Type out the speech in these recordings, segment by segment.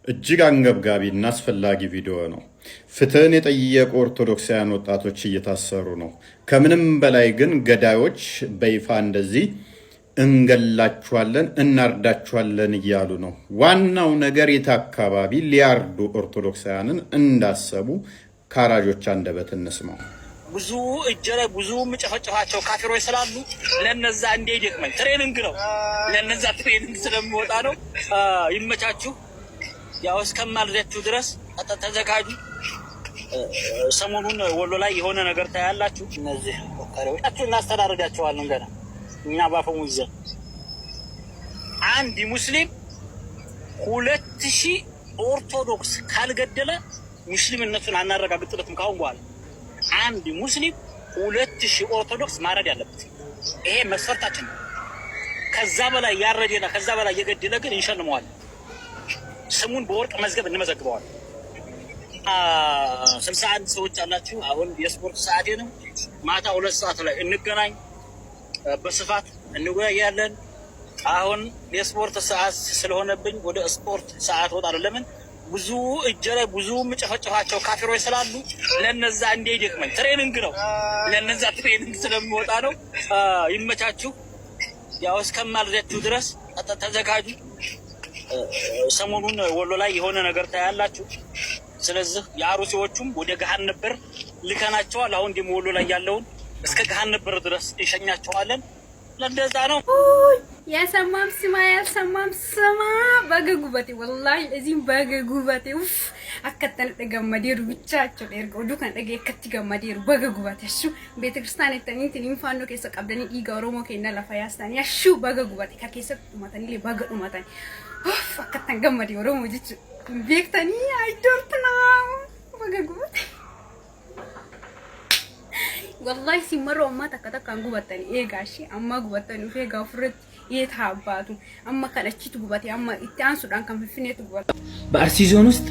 እጅግ አንገብጋቢና አስፈላጊ ቪዲዮ ነው። ፍትህን የጠየቁ ኦርቶዶክሳውያን ወጣቶች እየታሰሩ ነው። ከምንም በላይ ግን ገዳዮች በይፋ እንደዚህ እንገላችኋለን፣ እናርዳችኋለን እያሉ ነው። ዋናው ነገር የት አካባቢ ሊያርዱ ኦርቶዶክሳውያንን እንዳሰቡ ካራጆች አንደበት እንስማው። ብዙ እጀ ላይ ብዙ ምጨፈጨፋቸው ካፊሮች ስላሉ ለነዛ እንደ ይደክመኝ ትሬኒንግ ነው። ለነዛ ትሬኒንግ ስለሚወጣ ነው። ይመቻችሁ። ያው እስከማልደችሁ ድረስ ተዘጋጁ። ሰሞኑን ወሎ ላይ የሆነ ነገር ታያላችሁ። እነዚህ ወካሪዎች እናስተዳርጋቸዋለን። ገና እኛ ባፈሙ ይዘን አንድ ሙስሊም 2000 ኦርቶዶክስ ካልገደለ ሙስሊምነቱን አናረጋግጥለትም። ካሁን በኋላ አንድ ሙስሊም 2000 ኦርቶዶክስ ማረድ ያለበት ይሄ መስፈርታችን ነው። ከዛ በላይ ያረደና ከዛ በላይ የገደለ ግን እንሸልመዋለን። ስሙን በወርቅ መዝገብ እንመዘግበዋለን። 61 ሰዎች አላችሁ። አሁን የስፖርት ሰዓቴ ነው። ማታ 2 ሰዓት ላይ እንገናኝ፣ በስፋት እንወያያለን። አሁን የስፖርት ሰዓት ስለሆነብኝ ወደ ስፖርት ሰዓት ወጣለሁ። ለምን ብዙ እጀ ላይ ብዙ ምጨፈጨፋቸው ካፊሮች ስላሉ ለነዛ እንደ ይደክመኝ ትሬኒንግ ነው። ለነዛ ትሬኒንግ ስለሚወጣ ነው። ይመቻችሁ። ያው እስከማልደችሁ ድረስ ተዘጋጁ። ሰሞኑን ወሎ ላይ የሆነ ነገር ታያላችሁ። ስለዚህ የአሩሲዎቹም ወደ ገሃነም ነበር ልከናቸዋል። አሁን ደግሞ ወሎ ላይ ያለውን እስከ ገሃነም ነበር ድረስ እንሸኛቸዋለን። ለእንደዛ ነው። ያሰማም ስማ ያሰማም ስማ በገጉበቴ ወላሂ እዚህም በገጉበቴ ኡፍ አከተል ተገመዴሩ ብቻቸው ደርገው ዱካን ደገ ከቲ ገመዴሩ በገጉበቴ እሱ ቤተክርስቲያን የተኝት ሊንፋኖ ከሰ ቀብደኒ ዲጋ ኦሮሞ ከና ለፋያስታን ያሹ በገጉበቴ ከከሰ ማታኒ ለበገዱ ማታኒ ኡፍ አከተን ገመዴ ኦሮሞ ጅች ቤክተኒ አይዶርትና በገጉበቴ والله سيمروا أما تكتك عن قبتني إيه قاشي أما قبتني في غفرت يتحباتو أما كانت شيء قبتي أما إتيان سودان كان في فينيت قبت بارسيزون است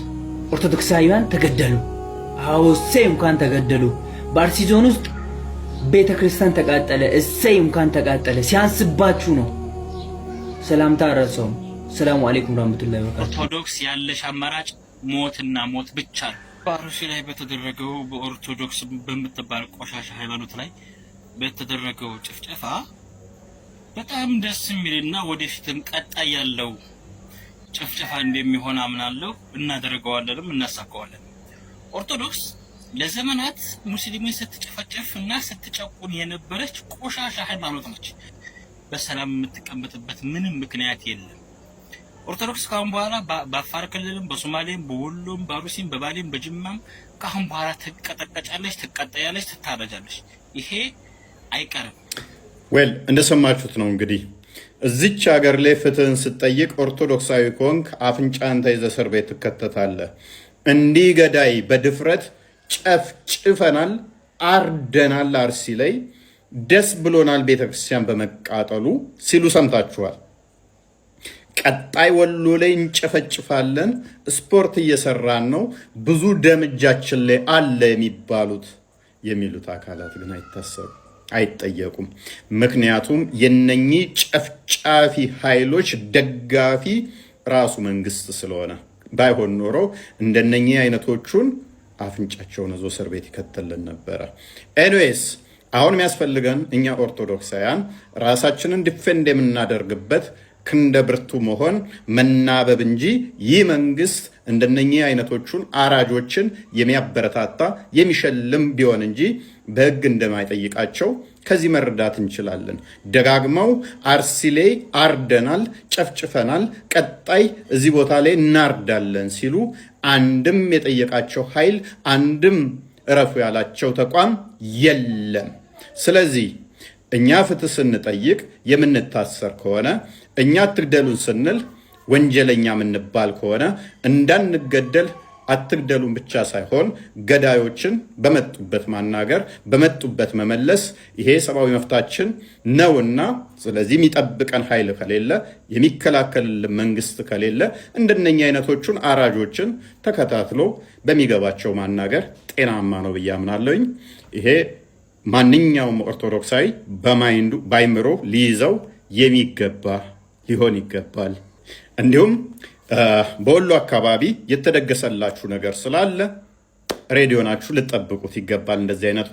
أرثوذكسايان تجدلوا أو سيم كان تجدلوا بارسيزون است بيت كريستيان تقاتله السيم كان تقاتله سيانس باتشونو سلام تارسوم السلام عليكم ورحمة الله وبركاته أرثوذكس ያለሽ አማራጭ ሞትና ሞት ብቻ ነው። ባሩሲ ላይ በተደረገው በኦርቶዶክስ በመተባል ቆሻሻ ሃይማኖት ላይ በተደረገው ጭፍጨፋ በጣም ደስ የሚልና ወደፊትም ቀጣይ ያለው ጭፍጨፋ እንደሚሆን አምናለሁ። እናደርገዋለንም እናሳካዋለን። ኦርቶዶክስ ለዘመናት ሙስሊምን ስትጨፈጨፍና ስትጨቁን የነበረች ቆሻሻ ሃይማኖት ነች። በሰላም የምትቀመጥበት ምንም ምክንያት የለም። ኦርቶዶክስ ካሁን በኋላ በአፋር ክልልም በሶማሌም በወሎም በአሩሲም በባሌም በጅማም ካሁን በኋላ ትቀጠቀጫለች፣ ትቀጠያለች፣ ትታረጃለች። ይሄ አይቀርም። ዌል እንደሰማችሁት ነው እንግዲህ እዚች ሀገር ላይ ፍትህን ስትጠይቅ ኦርቶዶክሳዊ ኮንክ አፍንጫን ተይዘህ እስር ቤት ትከተታለህ። እንዲህ ገዳይ በድፍረት ጨፍጭፈናል፣ አርደናል፣ አርሲ ላይ ደስ ብሎናል ቤተክርስቲያን በመቃጠሉ ሲሉ ሰምታችኋል። ቀጣይ ወሎ ላይ እንጨፈጭፋለን፣ ስፖርት እየሰራን ነው፣ ብዙ ደም እጃችን ላይ አለ የሚሉት አካላት ግን አይታሰሩ፣ አይጠየቁም። ምክንያቱም የነኚህ ጨፍጫፊ ኃይሎች ደጋፊ ራሱ መንግስት ስለሆነ ባይሆን ኖሮ እንደነኚህ አይነቶቹን አፍንጫቸውን ይዞ እስር ቤት ይከተልን ነበረ። ኤኒዌይስ አሁን የሚያስፈልገን እኛ ኦርቶዶክሳውያን ራሳችንን ዲፌንድ የምናደርግበት ክንደ ብርቱ መሆን መናበብ እንጂ ይህ መንግስት እንደነኚህ አይነቶቹን አራጆችን የሚያበረታታ የሚሸልም ቢሆን እንጂ በህግ እንደማይጠይቃቸው ከዚህ መረዳት እንችላለን። ደጋግመው አርሲ ላይ አርደናል፣ ጨፍጭፈናል፣ ቀጣይ እዚህ ቦታ ላይ እናርዳለን ሲሉ አንድም የጠየቃቸው ኃይል አንድም እረፉ ያላቸው ተቋም የለም። ስለዚህ እኛ ፍትህ ስንጠይቅ የምንታሰር ከሆነ እኛ አትግደሉን ስንል ወንጀለኛ የምንባል ከሆነ እንዳንገደል አትግደሉን ብቻ ሳይሆን ገዳዮችን በመጡበት ማናገር፣ በመጡበት መመለስ ይሄ ሰብአዊ መፍታችን ነውና፣ ስለዚህ የሚጠብቀን ኃይል ከሌለ፣ የሚከላከልልን መንግስት ከሌለ እንደነኛ አይነቶቹን አራጆችን ተከታትሎ በሚገባቸው ማናገር ጤናማ ነው ብዬ አምናለሁኝ። ይሄ ማንኛውም ኦርቶዶክሳዊ ባይምሮ ሊይዘው የሚገባ ሊሆን ይገባል። እንዲሁም በወሎ አካባቢ የተደገሰላችሁ ነገር ስላለ ሬዲዮናችሁ ልጠብቁት ይገባል። እንደዚህ አይነቱ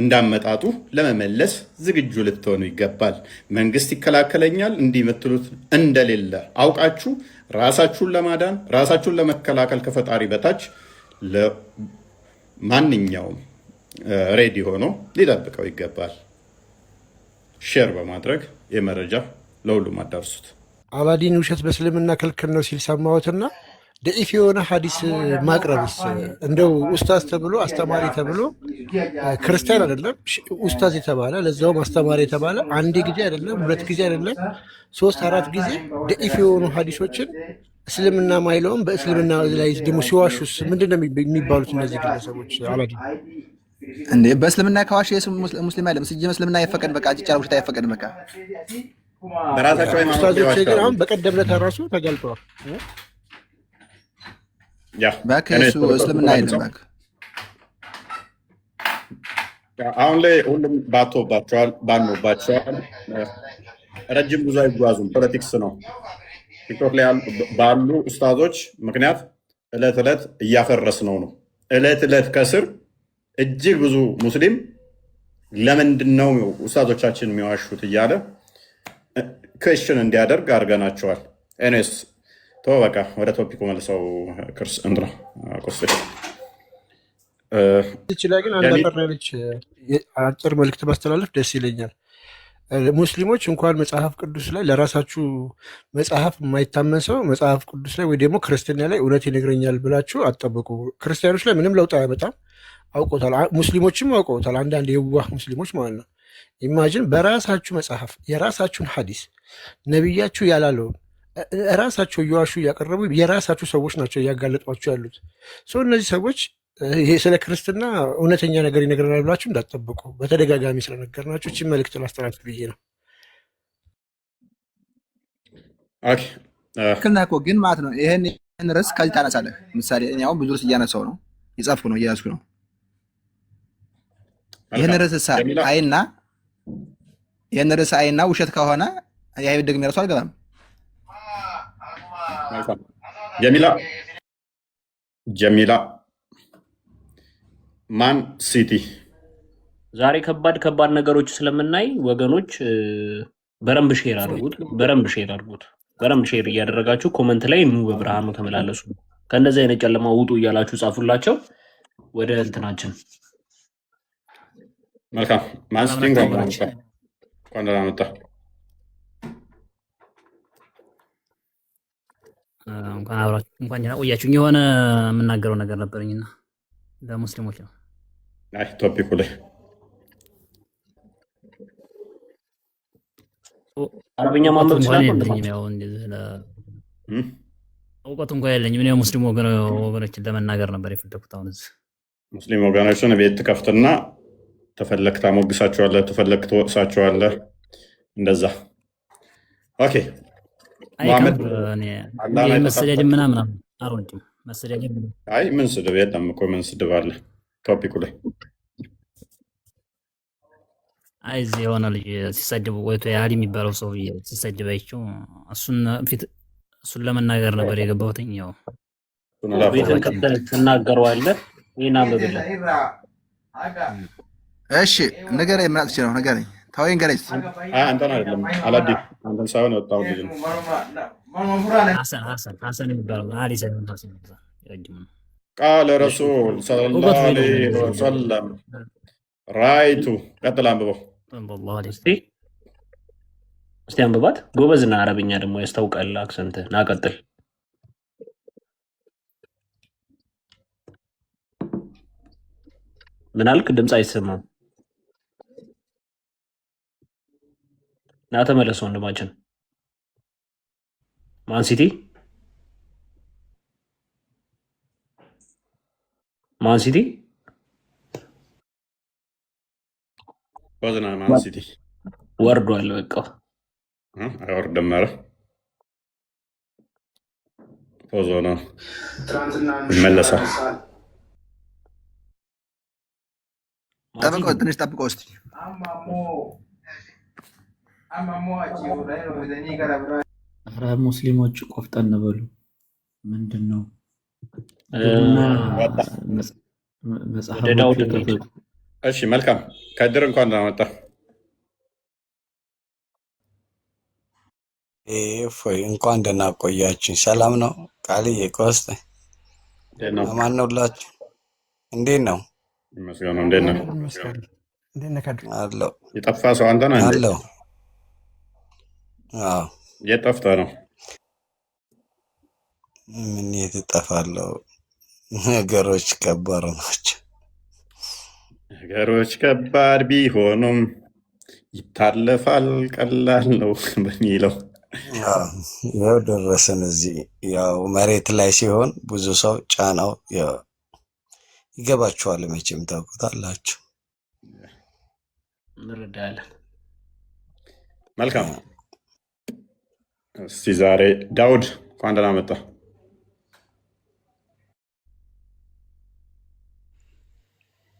እንዳመጣጡ ለመመለስ ዝግጁ ልትሆኑ ይገባል። መንግስት ይከላከለኛል እንዲህ የምትሉት እንደሌለ አውቃችሁ ራሳችሁን ለማዳን ራሳችሁን ለመከላከል ከፈጣሪ በታች ለማንኛውም ሬዲዮ ሆኖ ሊጠብቀው ይገባል። ሼር በማድረግ የመረጃ ለሁሉም አዳርሱት። አላዲን ውሸት በእስልምና ክልክል ነው ሲል ሰማሁትና ደኢፍ የሆነ ሀዲስ ማቅረብስ እንደው ኡስታዝ ተብሎ አስተማሪ ተብሎ ክርስቲያን አይደለም ኡስታዝ የተባለ ለዛውም አስተማሪ የተባለ አንዴ ጊዜ አይደለም 2 ጊዜ አይደለም 3 4 ጊዜ ደኢፍ የሆኑ ሀዲሶችን እስልምና ማይለውም በእስልምና ላይ ደግሞ ሲዋሹስ ምንድነው የሚባሉት እነዚህ ግለሰቦች? አላዲን እንዴ በእስልምና ከዋሽ ሙስሊም አይደለም ሲጀመር እስልምና አይፈቀድ በቃ ጭጫ ውሸት አይፈቀድ በቃ በራሳቸው ኡስታዞች ግን አሁን በቀደም ዕለት ራሱ ተጋልጠዋል። እሱ እስልምና አይደለም። አሁን ላይ ሁሉም ባኖባቸዋል። ረጅም ጉዞ አይጓዙም። ፖለቲክስ ነው። ቲክቶክ ላይ ባሉ ኡስታዞች ምክንያት እለት እለት እያፈረስ ነው። እለት እለት ከስር እጅግ ብዙ ሙስሊም ለምንድን ነው ኡስታዞቻችን የሚዋሹት እያለ ክሽን እንዲያደርግ አድርገናቸዋል። ኤኔስ በቃ ወደ ቶፒኩ መልሰው ክርስ እንትና ቆስ ይችላል። ግን አጭር መልዕክት ማስተላለፍ ደስ ይለኛል። ሙስሊሞች እንኳን መጽሐፍ ቅዱስ ላይ ለራሳችሁ መጽሐፍ የማይታመን ሰው መጽሐፍ ቅዱስ ላይ ወይ ደግሞ ክርስትና ላይ እውነት ይነግረኛል ብላችሁ አትጠብቁ። ክርስቲያኖች ላይ ምንም ለውጥ አያመጣም። አውቆታል። ሙስሊሞችም አውቀውታል። አንዳንድ የዋህ ሙስሊሞች ማለት ነው። ኢማጂን በራሳችሁ መጽሐፍ የራሳችሁን ሐዲስ ነቢያችሁ ያላለውን ራሳቸው እየዋሹ እያቀረቡ የራሳችሁ ሰዎች ናቸው እያጋለጧቸው ያሉት። ሰው እነዚህ ሰዎች ይሄ ስለ ክርስትና እውነተኛ ነገር ይነግረናል ብላችሁ እንዳትጠብቁ። በተደጋጋሚ ስለነገርናችሁ እቺ መልዕክት ላስተላልፍ ብዬ ነው። ክልና እኮ ግን ማለት ነው ይህን ርዕስ ከዚህ ታነሳለህ። ምሳሌ እኔ አሁን ብዙ ርዕስ እያነሳው ነው የጻፍኩ ነው እያያዝኩ ነው። ይህን ርዕስ አይና ውሸት ከሆነ የአይሁድ ደግሜ ራሱ አልገባም። ጀሚላ ማን ሲቲ ዛሬ ከባድ ነገሮች ስለምናይ ወገኖች በረምብ ሼር አድርጉት። በረምብ ሼር እያደረጋችሁ ኮመንት ላይ ኑ በብርሃኑ ተመላለሱ። ከእንደዚህ አይነት ጨለማ ውጡ እያላችሁ ጻፉላቸው። ወደ እንትናችን መልካም ማን ሲቲ እንኳን መጣ እንኳን ጀና ቆያችሁኝ። የሆነ የምናገረው ነገር ነበረኝና ለሙስሊሞች ነው። አይ ቶፒኩ ላይ አረብኛ ማንበብ ይችላል። ያው እንደዚህ እውቀቱ እንኳን የለኝም። እኔ ሙስሊም ወገኖችን ለመናገር ነበር የፈለኩት። አሁን እዚህ ሙስሊም ወገኖችን ቤት ትከፍትና ተፈለክ ታሞግሳቸዋለህ፣ ተፈለክ ትወቅሳቸዋለህ። እንደዛ ኦኬ። መሰደድ ምናምን አልወድም። መሰደድ አይ ምን ስድብ የለም እኮ ምን ስድብ አለ ቶፒኩ ላይ? አይ እዚህ የሆነ ልጅ ሲሰድቡ ቆይቶ ያህል የሚባለው ሰው ሲሰድብ አይቼው እሱን ለመናገር ነበር የገባሁት። ያው ቤትን ከፍተህ ትናገረዋለህ። ይህን አንብብልህ። እሺ ንገረኝ፣ ምን አጥቼ ነው ንገረኝ። ታወይ ንገረኝ። አንተን አይደለም አላዲን አንተን ሳይሆን ወጣው ልጅ ነው ሐሰን የሚባለው ቃለ ረሱል ሰለላሁ ዐለይሂ ወሰለም ራይቱ። ቀጥል አንብበው እስቲ አንብባት። ጎበዝና አረብኛ ደግሞ ያስታውቃል አክሰንት። ናቀጥል ምን አልክ? ድምፅ አይሰማም። ና ተመለስ ወንድማችን። ማን ሲቲ ወዝና ማን ሲቲ ወርዷል። በቃ አይወርድም። ኧረ ፖዞ ነው ይመለሳል። ጠብቀው፣ ትንሽ ጠብቀው እስቲ። ኧረ ሙስሊሞች ቆፍጠን በሉ። ምንድን ነው ወደ ዳውድ እንሂድ። እሺ መልካም ከድር እንኳን ደህና መጣ። እፎይ እንኳን ደህና ቆያችሁ። ሰላም ነው ቃልዬ ቆስጥ አማን ነው ሁላችሁ? እንዴት ነው? ይመስገን። እንዴት ነው አለው? የጠፋ ሰው አንተ ነህ እንዴ? አለው። አዎ የት ጠፍተህ ነው? ምን የት እጠፋለሁ? ነገሮች ከባድ ናቸው። ነገሮች ከባድ ቢሆኑም ይታለፋል ቀላል ነው በሚለው ያው ደረሰን እዚህ። ያው መሬት ላይ ሲሆን ብዙ ሰው ጫናው ይገባችኋል፣ መቼም ታውቁታላችሁ። እንረዳለን። መልካም። እስቲ ዛሬ ዳውድ እንኳን ደህና መጣ።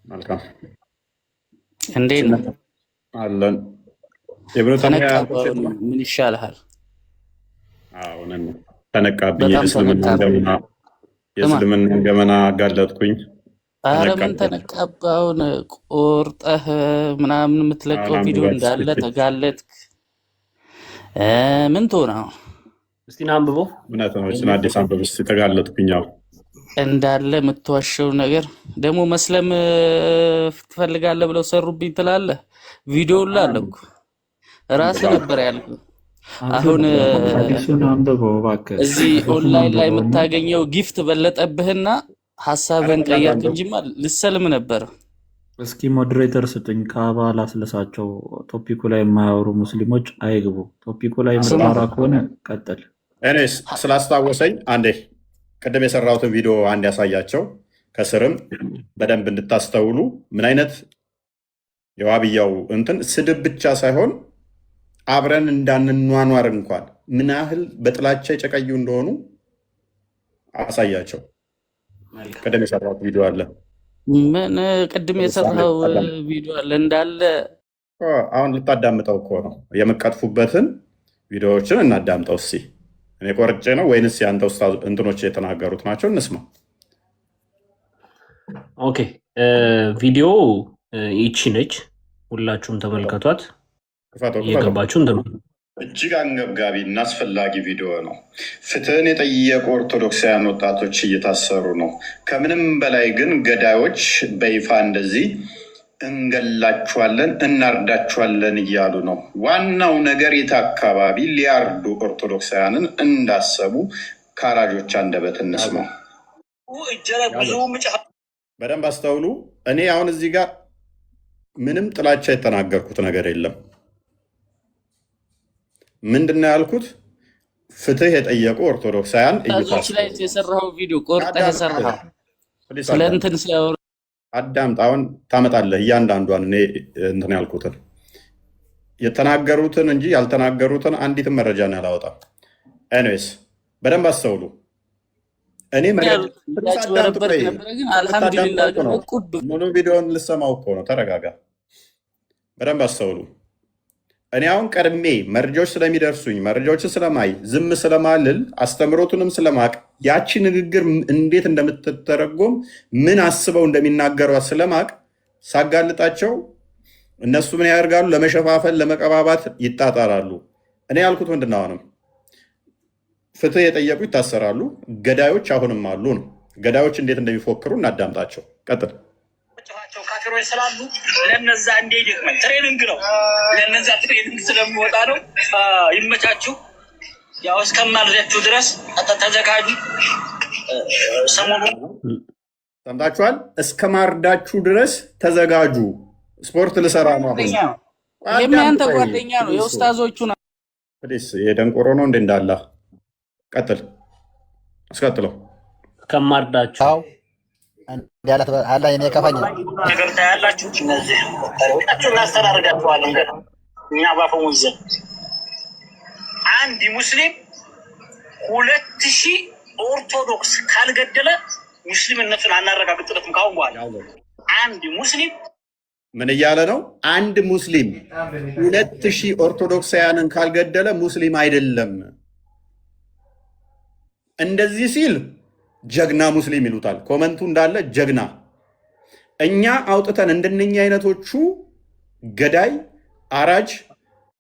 መልካም እንዴት ነው አለን። የብኑ ተሚያ ምን ይሻልሃል? አሁን ተነቃብኝ። የእስልምናን ገመና አጋለጥኩኝ። ኧረ ምን ተነቃባውን ቆርጠህ ምናምን የምትለቀው ቪዲዮ እንዳለ ተጋለጥክ። ምን ትሆና እስቲ አንብቦ እውነት ነው። እሱን አዲስ አንብብ እስቲ። ተጋለጥኩኝ እንዳለ የምትዋሸው ነገር ደግሞ መስለም ትፈልጋለህ ብለው ሰሩብኝ ትላለህ። ቪዲዮ ላለ እኮ ራስህ ነበር ያልኩህ። አሁን እዚህ ኦንላይን ላይ የምታገኘው ጊፍት በለጠብህና ሐሳብህን ቀየርክ እንጂማ ልሰልም ነበር። እስኪ ሞዴሬተር ስጡኝ። ከአባ ላስለሳቸው። ቶፒኩ ላይ የማያወሩ ሙስሊሞች አይግቡ። ቶፒኩ ላይ የምታወራ ከሆነ ቀጥል። እኔስ ስላስታወሰኝ አንዴ ቅድም የሰራሁትን ቪዲዮ አንድ ያሳያቸው፣ ከስርም በደንብ እንድታስተውሉ ምን አይነት የዋብያው እንትን ስድብ ብቻ ሳይሆን አብረን እንዳንኗኗር እንኳን ምን ያህል በጥላቻ የጨቀዩ እንደሆኑ አሳያቸው። ቅድም የሰራሁት ቪዲዮ አለ። ምን ቅድም የሰራው ቪዲዮ አለ እንዳለ አሁን ልታዳምጠው እኮ ነው። የምቀጥፉበትን ቪዲዮዎችን እናዳምጠው እስኪ። እኔ ቆርጬ ነው ወይንስ የአንተ ኡስታዝ እንትኖች የተናገሩት ናቸው? እንስማ። ኦኬ ቪዲዮ ይቺ ነች። ሁላችሁም ተመልከቷት። እየገባችሁ እንትን እጅግ አንገብጋቢ እና አስፈላጊ ቪዲዮ ነው። ፍትህን የጠየቁ ኦርቶዶክሳውያን ወጣቶች እየታሰሩ ነው። ከምንም በላይ ግን ገዳዮች በይፋ እንደዚህ እንገላችኋለን፣ እናርዳችኋለን እያሉ ነው። ዋናው ነገር የት አካባቢ ሊያርዱ ኦርቶዶክሳውያንን እንዳሰቡ ከአራጆች አንደበት እንስማው። በደንብ አስተውሉ። እኔ አሁን እዚህ ጋር ምንም ጥላቻ የተናገርኩት ነገር የለም። ምንድነው ያልኩት? ፍትህ የጠየቁ ኦርቶዶክሳውያን እየታሰሩ ላይ የሰራው ቪዲዮ ቆርጠህ የሰራው ስለእንትን ሲያወሩ አዳምጥ። አሁን ታመጣለህ እያንዳንዷን እኔ እንትን ያልኩትን የተናገሩትን እንጂ ያልተናገሩትን አንዲትን መረጃ ነው ያላወጣም። ኤኒዌይስ በደንብ አስተውሉ። እኔ ሙሉ ቪዲዮን ልሰማው እኮ ነው። ተረጋጋ። በደንብ አስተውሉ። እኔ አሁን ቀድሜ መረጃዎች ስለሚደርሱኝ መረጃዎችን ስለማይ ዝም ስለማልል አስተምሮቱንም ስለማቅ ያቺ ንግግር እንዴት እንደምትተረጎም ምን አስበው እንደሚናገሯት ስለማቅ ሳጋልጣቸው እነሱ ምን ያደርጋሉ? ለመሸፋፈል ለመቀባባት ይጣጣራሉ። እኔ ያልኩት ምንድን ነው? አሁንም ፍትህ የጠየቁ ይታሰራሉ፣ ገዳዮች አሁንም አሉ ነው። ገዳዮች እንዴት እንደሚፎክሩ እናዳምጣቸው። ቀጥል። ካፊሮች ስላሉ ለነዛ እንደ ይደክመን ትሬኒንግ ነው። ለነዛ ትሬኒንግ ስለሚወጣ ነው። ይመቻችሁ። ያው እስከማልዳችሁ ድረስ ተዘጋጁ። ሰሞኑን ሰምታችኋል። እስከማርዳችሁ ድረስ ተዘጋጁ። ስፖርት ልሰራ ነው። የሚያንተ ጓደኛ ነው። የኡስታዞቹ ነው። የደንቆሮ ነው እንደ እንዳላ። ቀጥል፣ አስቀጥለው። እስከማርዳችሁ አላ እኔ ከፋኝ ነገር ታያላችሁ። እነዚህ ወጣችሁ እናስተዳርጋችኋለን። እኛ ባፈሙዝ አንድ ሙስሊም 2000 ኦርቶዶክስ ካልገደለ ሙስሊምነቱን አናረጋግጥለትም። ካሁን በኋላ አንድ ሙስሊም ምን እያለ ነው? አንድ ሙስሊም 2000 ኦርቶዶክሳውያንን ካልገደለ ሙስሊም አይደለም። እንደዚህ ሲል ጀግና ሙስሊም ይሉታል። ኮመንቱ እንዳለ ጀግና። እኛ አውጥተን እንደነኛ አይነቶቹ ገዳይ አራጅ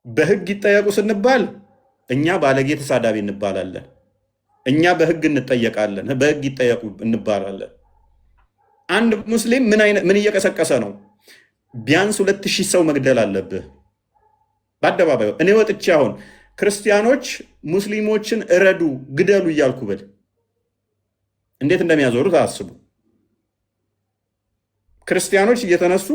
በህግ ይጠየቁ ስንባል እኛ ባለጌ ተሳዳቢ እንባላለን። እኛ በህግ እንጠየቃለን፣ በህግ ይጠየቁ እንባላለን። አንድ ሙስሊም ምን እየቀሰቀሰ ነው? ቢያንስ 2000 ሰው መግደል አለብህ በአደባባዩ። እኔ ወጥቼ አሁን ክርስቲያኖች ሙስሊሞችን እረዱ ግደሉ እያልኩ ብል እንዴት እንደሚያዞሩት አስቡ። ክርስቲያኖች እየተነሱ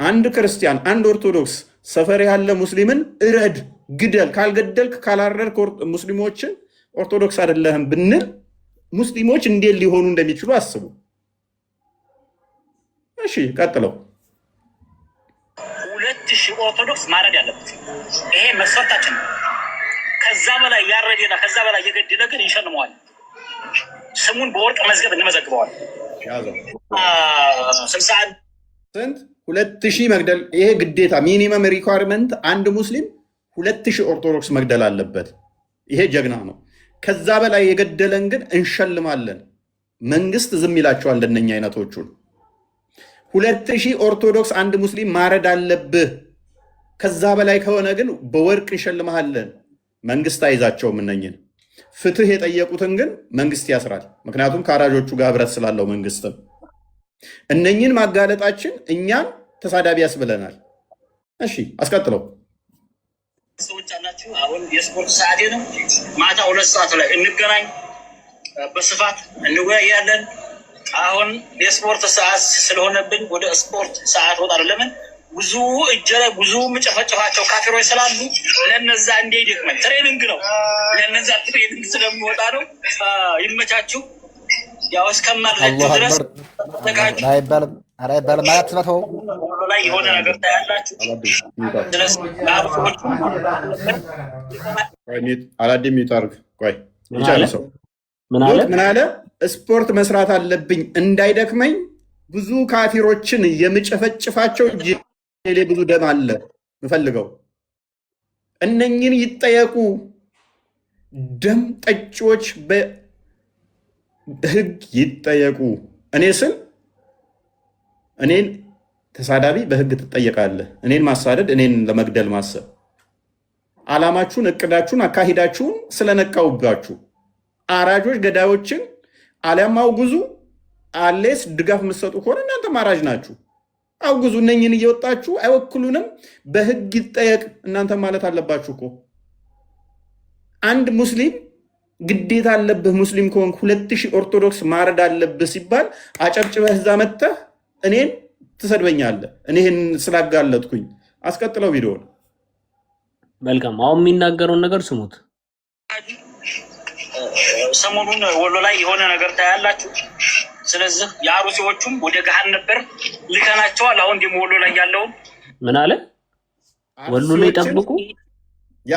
አንድ ክርስቲያን አንድ ኦርቶዶክስ ሰፈር ያለ ሙስሊምን እረድ ግደል፣ ካልገደልክ ካላረድክ ሙስሊሞችን ኦርቶዶክስ አይደለህም ብንል ሙስሊሞች እንዴት ሊሆኑ እንደሚችሉ አስቡ። እሺ ቀጥለው 2000 ኦርቶዶክስ ማረድ ያለበት ይሄ መስፈርታችን ነው። ከዛ በላይ ያረደና ከዛ በላይ የገደለ ግን ይሸልመዋል። ስሙን በወርቅ መዝገብ እንመዘግበዋል። ያዘው 61 ስንት 2000 መግደል። ይሄ ግዴታ ሚኒመም ሪኳርመንት አንድ ሙስሊም 2000 ኦርቶዶክስ መግደል አለበት። ይሄ ጀግና ነው። ከዛ በላይ የገደለን ግን እንሸልማለን። መንግስት ዝም ይላቸዋል እንደነኛ አይነቶቹን። 2000 ኦርቶዶክስ አንድ ሙስሊም ማረድ አለብህ። ከዛ በላይ ከሆነ ግን በወርቅ እንሸልመሃለን። መንግስት አይዛቸውም። እነኝን ፍትህ የጠየቁትን ግን መንግስት ያስራል። ምክንያቱም ከአራጆቹ ጋር ህብረት ስላለው መንግስትም እነኝን ማጋለጣችን እኛን ተሳዳቢ ያስብለናል። እሺ አስቀጥለው። ሰዎች አላችሁ። አሁን የስፖርት ሰዓቴ ነው። ማታ 2 ሰዓት ላይ እንገናኝ፣ በስፋት እንወያያለን። አሁን የስፖርት ሰዓት ስለሆነብኝ ወደ ስፖርት ሰዓት ወጣለሁ። ለምን ብዙ እጀ ላይ ብዙ ምጨፈጨፋቸው ካፊሮች ስላሉ ለነዛ እንዲደክመኝ ትሬኒንግ ነው። ለነዛ ትሬኒንግ ስለምወጣ ነው። ይመቻችሁ። ያው እስከማለችሁ ድረስ አይባልም ማለት ነው። ላይ የሆነ ነገር ታያላችሁ። ድረስ አላዲም ይጣርግ ቆይ ይቻላል። ምን አለ? ስፖርት መስራት አለብኝ እንዳይደክመኝ ብዙ ካፊሮችን የምጨፈጭፋቸው እጄ ብዙ ደም አለ ምፈልገው። እነኝን ይጠየቁ። ደም ጠጪዎች በህግ ይጠየቁ። እኔ ስል እኔን ተሳዳቢ በህግ ትጠየቃለህ። እኔን ማሳደድ፣ እኔን ለመግደል ማሰብ፣ ዓላማችሁን፣ እቅዳችሁን፣ አካሂዳችሁን ስለነቃውባችሁ አራጆች ገዳዮችን አሊያም አውግዙ። አሌስ ድጋፍ የምትሰጡ ከሆነ እናንተ አራጅ ናችሁ። አውግዙ። እነኝን እየወጣችሁ አይወክሉንም፣ በህግ ይጠየቅ እናንተ ማለት አለባችሁ እኮ። አንድ ሙስሊም ግዴታ አለብህ ሙስሊም ከሆንክ 2000 ኦርቶዶክስ ማረድ አለብህ ሲባል አጨብጭበህ እዛ መጥተህ እኔን ትሰድበኛለህ። እኔህን ስላጋለጥኩኝ። አስቀጥለው ቪዲዮውን። መልካም። አሁን የሚናገረውን ነገር ስሙት። ሰሞኑን ወሎ ላይ የሆነ ነገር ታያላችሁ። ስለዚህ የአሩሲዎቹም ወደ ገሃን ነበር ልከናቸዋል። አሁን ደግሞ ወሎ ላይ ያለውን ምን አለ? ወሎ ላይ ጠብቁ። ያ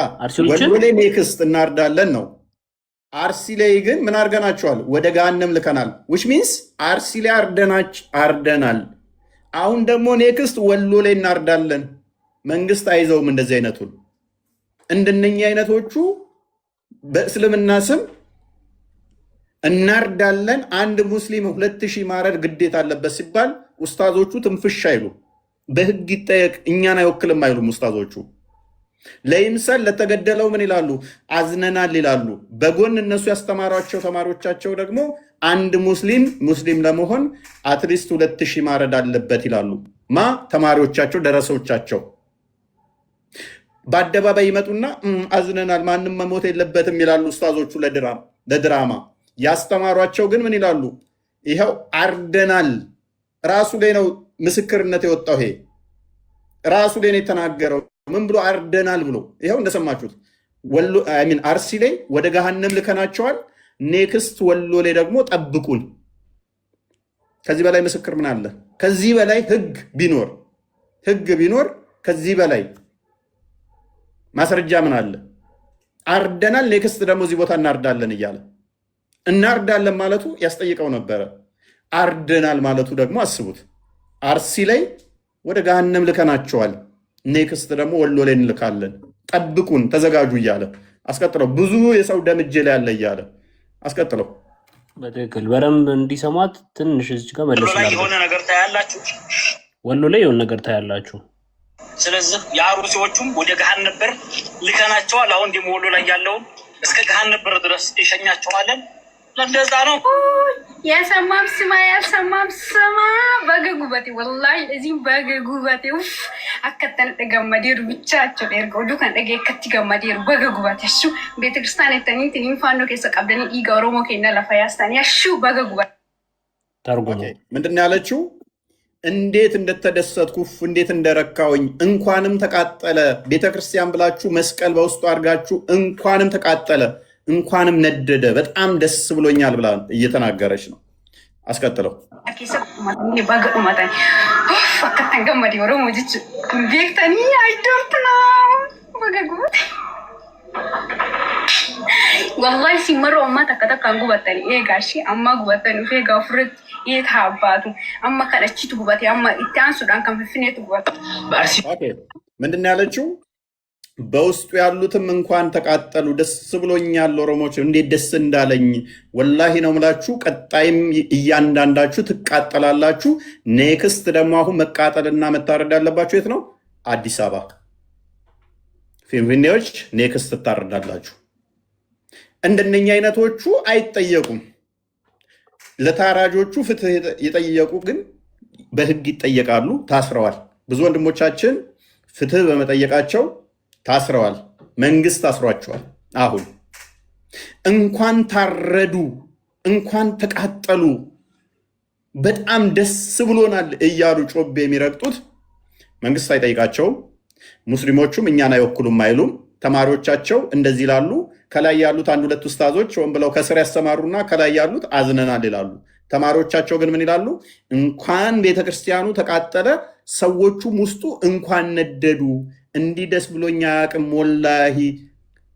ወሎ ላይ ኔክስት እናርዳለን ነው። አርሲ ላይ ግን ምን አርገናቸዋል? ወደ ገሃነም ልከናል። which means አርሲ ላይ አርደናል። አሁን ደግሞ ኔክስት ወሎ ላይ እናርዳለን። መንግስት አይዘውም እንደዚህ አይነቱን። እንደነኛ አይነቶቹ በእስልምና ስም እናርዳለን። አንድ ሙስሊም 2000 ማረድ ግዴታ አለበት ሲባል ኡስታዞቹ ትንፍሽ አይሉ። በህግ ይጠየቅ እኛን አይወክልም አይሉም ኡስታዞቹ። ለይምሰል ለተገደለው ምን ይላሉ? አዝነናል ይላሉ። በጎን እነሱ ያስተማሯቸው ተማሪዎቻቸው ደግሞ አንድ ሙስሊም ለመሆን አትሊስት 2000 ማረድ አለበት ይላሉ። ተማሪዎቻቸው ደረሰዎቻቸው በአደባባይ ይመጡና አዝነናል ማንም መሞት የለበትም ይላሉ ኡስታዞቹ ለድራማ። ያስተማሯቸው ግን ምን ይላሉ? ይኸው አርደናል። ራሱ ላይ ነው ምስክርነት የወጣው። ይሄ ራሱ ላይ ነው የተናገረው። ምን ብሎ አርደናል ብሎ ይኸው እንደሰማችሁት። አርሲ ላይ ወደ ገሃነም ልከናቸዋል። ኔክስት ወሎ ላይ ደግሞ ጠብቁን። ከዚህ በላይ ምስክር ምን አለ? ከዚህ በላይ ህግ ቢኖር ከዚህ በላይ ማስረጃ ምን አለ? አርደናል። ኔክስት ደግሞ እዚህ ቦታ እናርዳለን እያለ እናርዳለን ማለቱ ያስጠይቀው ነበረ። አርደናል ማለቱ ደግሞ አስቡት። አርሲ ላይ ወደ ገሃነም ልከናቸዋል። ኔክስት ደግሞ ወሎ ላይ እንልካለን። ጠብቁን፣ ተዘጋጁ እያለ አስቀጥለው ብዙ የሰው ደም እጄ ላይ ያለ እያለ አስቀጥለው። በትክክል በደንብ እንዲሰማት ትንሽ እዚህ ጋር መለስ ላይ የሆነ ነገር ታያላችሁ። ወሎ ላይ የሆነ ነገር ታያላችሁ። ስለዚህ የአሩሲዎቹም ወደ ገሃነም ነበር ልከናቸዋል። አሁን ደግሞ ወሎ ላይ ያለውን እስከ ገሃነም ነበር ድረስ ይሸኛቸዋለን። ለእንደዛ ነው። የሰማም ስማ ያልሰማም ስማ በገጉበቴ ወላሂ እዚህም በገጉበቴ ውፍ አከተን ገመዴሩ ብቻቸው ደርገው ዱካን ደገ ከቲ ገመዴሩ በገጉበቴ እሱ ቤተክርስቲያን የተኒ ትኒፋኖ ከሰቀብደኒ ኢጋ ኦሮሞ ከና ለፋያስታን ያሹ በገጉበቴ ተርጉሞ ምንድነው ያለችው? እንዴት እንደተደሰትኩ እንዴት እንደረካውኝ እንኳንም ተቃጠለ ቤተክርስቲያን ብላችሁ መስቀል በውስጡ አድርጋችሁ እንኳንም ተቃጠለ እንኳንም ነደደ በጣም ደስ ብሎኛል ብላ እየተናገረች ነው። አስቀጥለው አከተን ገመዴ ኦሮሞ ጅች ቤክተኒ አይዶርትና በገጉበቴ ወላሂ ሲመሩ አማ ተከተካን ጉበተኒ ኤጋሺ አማ ጉበተኒ ፌጋ ፍርት የታባቱ አማ ከለቺቱ ጉበቴ አማ ኢታን ሱዳን ከንፍፍኔቱ ጉበቴ ምንድነው ያለችው? በውስጡ ያሉትም እንኳን ተቃጠሉ ደስ ብሎኛል። ኦሮሞች እንዴት ደስ እንዳለኝ ወላሂ ነው ምላችሁ። ቀጣይም እያንዳንዳችሁ ትቃጠላላችሁ። ኔክስት ደግሞ አሁን መቃጠልና መታረድ ያለባችሁ የት ነው? አዲስ አበባ ፊንፊኔዎች ኔክስት ትታረዳላችሁ። እንደነኛ አይነቶቹ አይጠየቁም። ለታራጆቹ ፍትህ የጠየቁ ግን በህግ ይጠየቃሉ፣ ታስረዋል። ብዙ ወንድሞቻችን ፍትህ በመጠየቃቸው ታስረዋል። መንግስት ታስሯቸዋል። አሁን እንኳን ታረዱ እንኳን ተቃጠሉ በጣም ደስ ብሎናል እያሉ ጮቤ የሚረግጡት መንግስት አይጠይቃቸውም። ሙስሊሞቹም እኛን አይወክሉም አይሉም። ተማሪዎቻቸው እንደዚህ ይላሉ። ከላይ ያሉት አንድ ሁለት ኡስታዞች ሆን ብለው ከስር ያስተማሩና ከላይ ያሉት አዝነናል ይላሉ። ተማሪዎቻቸው ግን ምን ይላሉ? እንኳን ቤተክርስቲያኑ ተቃጠለ ሰዎቹም ውስጡ እንኳን ነደዱ እንዲህ ደስ ብሎኛ አያውቅም ወላሂ።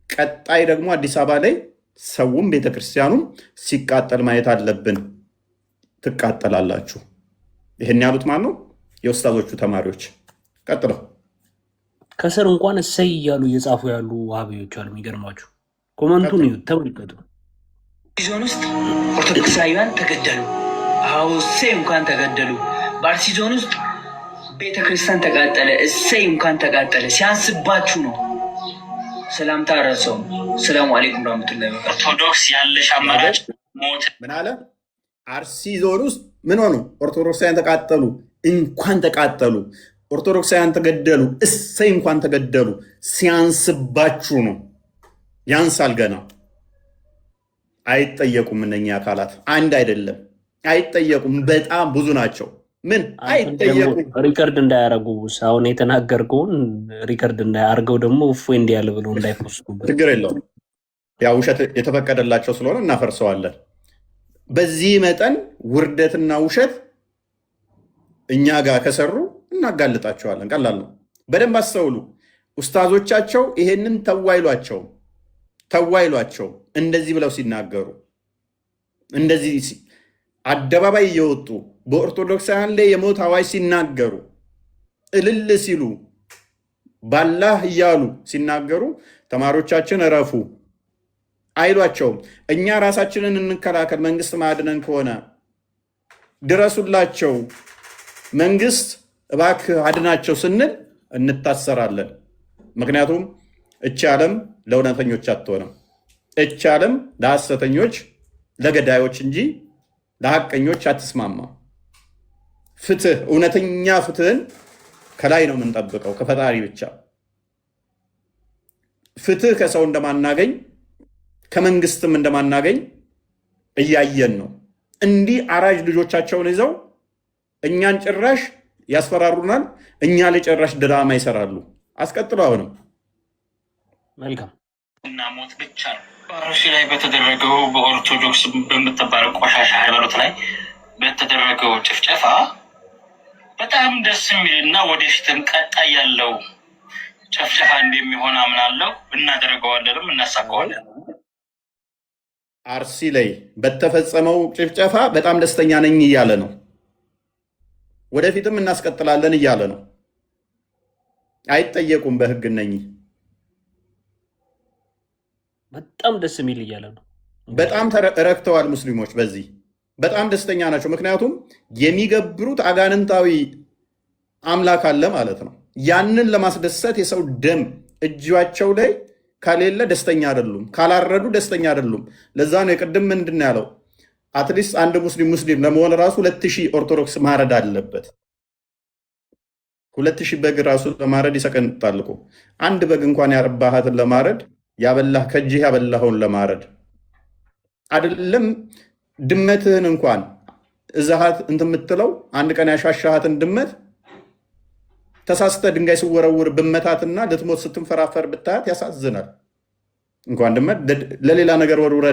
ቀጣይ ደግሞ አዲስ አበባ ላይ ሰውም ቤተክርስቲያኑም ሲቃጠል ማየት አለብን። ትቃጠላላችሁ። ይህን ያሉት ማን ነው? የኡስታዞቹ ተማሪዎች። ቀጥለው ከስር እንኳን እሰይ እያሉ እየጻፉ ያሉ ዋሃቢዎች አሉ። የሚገርማችሁ ኮመንቱን ይዩት፣ ተመልከቱ። ዞን ውስጥ ኦርቶዶክሳውያን ተገደሉ። አዎ እሰይ እንኳን ተገደሉ። በአርሲ ዞን ውስጥ ቤተክርስቲያን ተቃጠለ። እሰይ እንኳን ተቃጠለ። ሲያንስባችሁ ነው። ሰላምታ ረሰው። ሰላሙ አለይኩም ወራህመቱላሂ ወበረካቱ። ኦርቶዶክስ ያለሽ አማራጭ ሞት። ምን አለ? አርሲ ዞን ውስጥ ምን ሆኑ? ኦርቶዶክሳውያን ተቃጠሉ። እንኳን ተቃጠሉ። ኦርቶዶክሳውያን ተገደሉ። እሰይ እንኳን ተገደሉ። ሲያንስባችሁ ነው። ያንሳል ገና። አይጠየቁም። እነኛ አካላት አንድ አይደለም፣ አይጠየቁም። በጣም ብዙ ናቸው። ምን አይጠየቁም። ሪከርድ እንዳያረጉ አሁን የተናገርከውን ሪከርድ እንዳያርገው ደግሞ እፎይ እንዲህ ያለ ብሎ እንዳይፖስቱበት ችግር የለውም። ያ ውሸት የተፈቀደላቸው ስለሆነ እናፈርሰዋለን። በዚህ መጠን ውርደትና ውሸት እኛ ጋር ከሰሩ እናጋልጣቸዋለን። ቀላል ነው። በደንብ አስተውሉ። ኡስታዞቻቸው ይሄንን ተዋይሏቸው እንደዚህ ብለው ሲናገሩ እንደዚህ አደባባይ እየወጡ በኦርቶዶክሳውያን ላይ የሞት አዋጅ ሲናገሩ እልል ሲሉ ባላህ እያሉ ሲናገሩ ተማሪዎቻችን እረፉ አይሏቸውም። እኛ ራሳችንን እንከላከል፣ መንግስት ማድነን ከሆነ ድረሱላቸው፣ መንግስት እባክህ አድናቸው ስንል እንታሰራለን። ምክንያቱም እቺ ዓለም ለእውነተኞች አትሆንም። እቺ ዓለም ለሐሰተኞች ለገዳዮች እንጂ ለሐቀኞች አትስማማም። ፍትህ፣ እውነተኛ ፍትህን ከላይ ነው የምንጠብቀው፣ ከፈጣሪ ብቻ። ፍትህ ከሰው እንደማናገኝ ከመንግስትም እንደማናገኝ እያየን ነው። እንዲህ አራጅ ልጆቻቸውን ይዘው እኛን ጭራሽ ያስፈራሩናል። እኛ ለጭራሽ ድራማ ይሰራሉ። አስቀጥሎ አሁንም መልካም እና ሞት ብቻ ነው። በአርሲ ላይ በተደረገው በኦርቶዶክስ በምትባለው ቆሻሻ ሃይማኖት ላይ በተደረገው ጭፍጨፋ በጣም ደስ የሚል እና ወደፊትም ቀጣይ ያለው ጭፍጨፋ እንደሚሆን አምናለሁ። እናደርገዋለንም እናሳካዋለን። አርሲ ላይ በተፈጸመው ጭፍጨፋ በጣም ደስተኛ ነኝ እያለ ነው። ወደፊትም እናስቀጥላለን እያለ ነው። አይጠየቁም በህግ እነኚህ። በጣም ደስ የሚል እያለ ነው። በጣም ረክተዋል ሙስሊሞች። በዚህ በጣም ደስተኛ ናቸው። ምክንያቱም የሚገብሩት አጋንንታዊ አምላክ አለ ማለት ነው። ያንን ለማስደሰት የሰው ደም እጃቸው ላይ ከሌለ ደስተኛ አይደሉም፣ ካላረዱ ደስተኛ አይደሉም። ለዛ ነው የቅድም ምንድን ነው ያለው? አትሊስት አንድ ሙስሊም ለመሆን ራሱ 2000 ኦርቶዶክስ ማረድ አለበት። 2000 በግ ራሱ ለማረድ ይሰቀንጣል እኮ። አንድ በግ እንኳን ያረባሃትን ለማረድ ያበላህ ከእጅህ ያበላኸውን ለማረድ አይደለም። ድመትህን እንኳን እዛሃት እንትን የምትለው አንድ ቀን ያሻሻሃትን ድመት ተሳስተ ድንጋይ ስወረውር ብመታትና ልትሞት ስትንፈራፈር ብታያት ያሳዝናል። እንኳን ድመት ለሌላ ነገር ወርውረ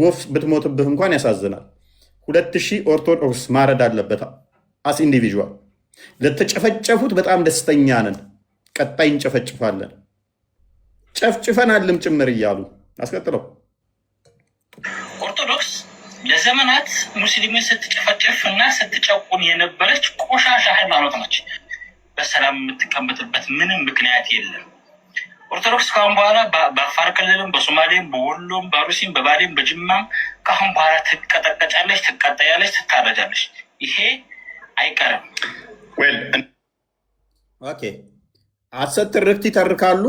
ወፍ ብትሞትብህ እንኳን ያሳዝናል። 2000 ኦርቶዶክስ ማረድ አለበት አስ ኢንዲቪዥዋል። ለተጨፈጨፉት በጣም ደስተኛ ነን። ቀጣይ እንጨፈጭፋለን፣ ጨፍጭፈናልም ጭምር እያሉ አስቀጥለው። ኦርቶዶክስ ለዘመናት ሙስሊምን ስትጨፈጭፍ እና ስትጨቁን የነበረች ቆሻሻ ሃይማኖት ነች። በሰላም የምትቀመጥበት ምንም ምክንያት የለም። ኦርቶዶክስ ካሁን በኋላ በአፋር ክልልም፣ በሶማሌም፣ በወሎም፣ በአሩሲም፣ በባሌም፣ በጅማም ካሁን በኋላ ትቀጠቀጫለች፣ ትቀጠያለች፣ ትታረጃለች። ይሄ አይቀርም። ኦኬ፣ ሐሰት ትርክት ይተርካሉ።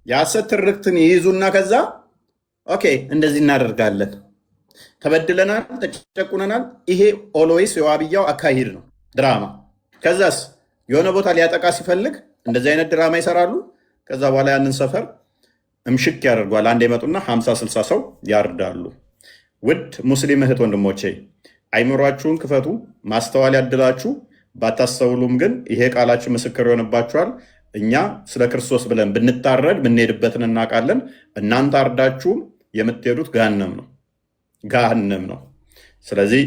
የሐሰት ትርክትን ይይዙና ከዛ ኦኬ እንደዚህ እናደርጋለን፣ ተበድለናል፣ ተጨቁነናል። ይሄ ኦልዌይስ የዋብያው አካሂድ ነው፣ ድራማ። ከዛስ የሆነ ቦታ ሊያጠቃ ሲፈልግ እንደዚህ አይነት ድራማ ይሰራሉ። ከዛ በኋላ ያንን ሰፈር እምሽክ ያደርጓል። አንድ የመጡና 50-60 ሰው ያርዳሉ። ውድ ሙስሊም እህት ወንድሞቼ አይምሯችሁን ክፈቱ፣ ማስተዋል ያድላችሁ። ባታስተውሉም ግን ይሄ ቃላችን ምስክር ይሆንባችኋል። እኛ ስለ ክርስቶስ ብለን ብንታረድ ምንሄድበትን እናውቃለን። እናንተ አርዳችሁም የምትሄዱት ገሃነም ነው። ስለዚህ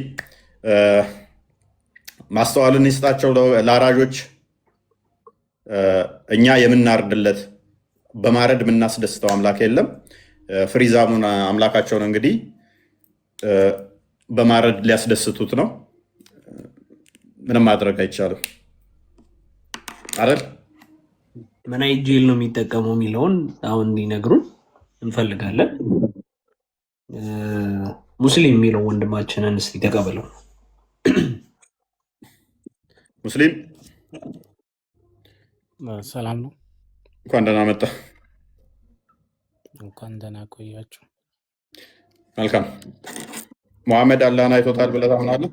ማስተዋልን ይስጣቸው ለአራጆች። እኛ የምናርድለት በማረድ የምናስደስተው አምላክ የለም። ፍሪዛሙን አምላካቸውን እንግዲህ በማረድ ሊያስደስቱት ነው። ምንም ማድረግ አይቻልም አይደል? ምን አይነት ጄል ነው የሚጠቀመው የሚለውን አሁን እንዲነግሩን እንፈልጋለን። ሙስሊም የሚለው ወንድማችንን እስኪ ተቀበለው። ሙስሊም ሰላም ነው። እንኳን ደህና መጣ። እንኳን ደህና ቆያችሁ። መልካም። መሐመድ አላህን አይቶታል ብለህ ታምናለህ?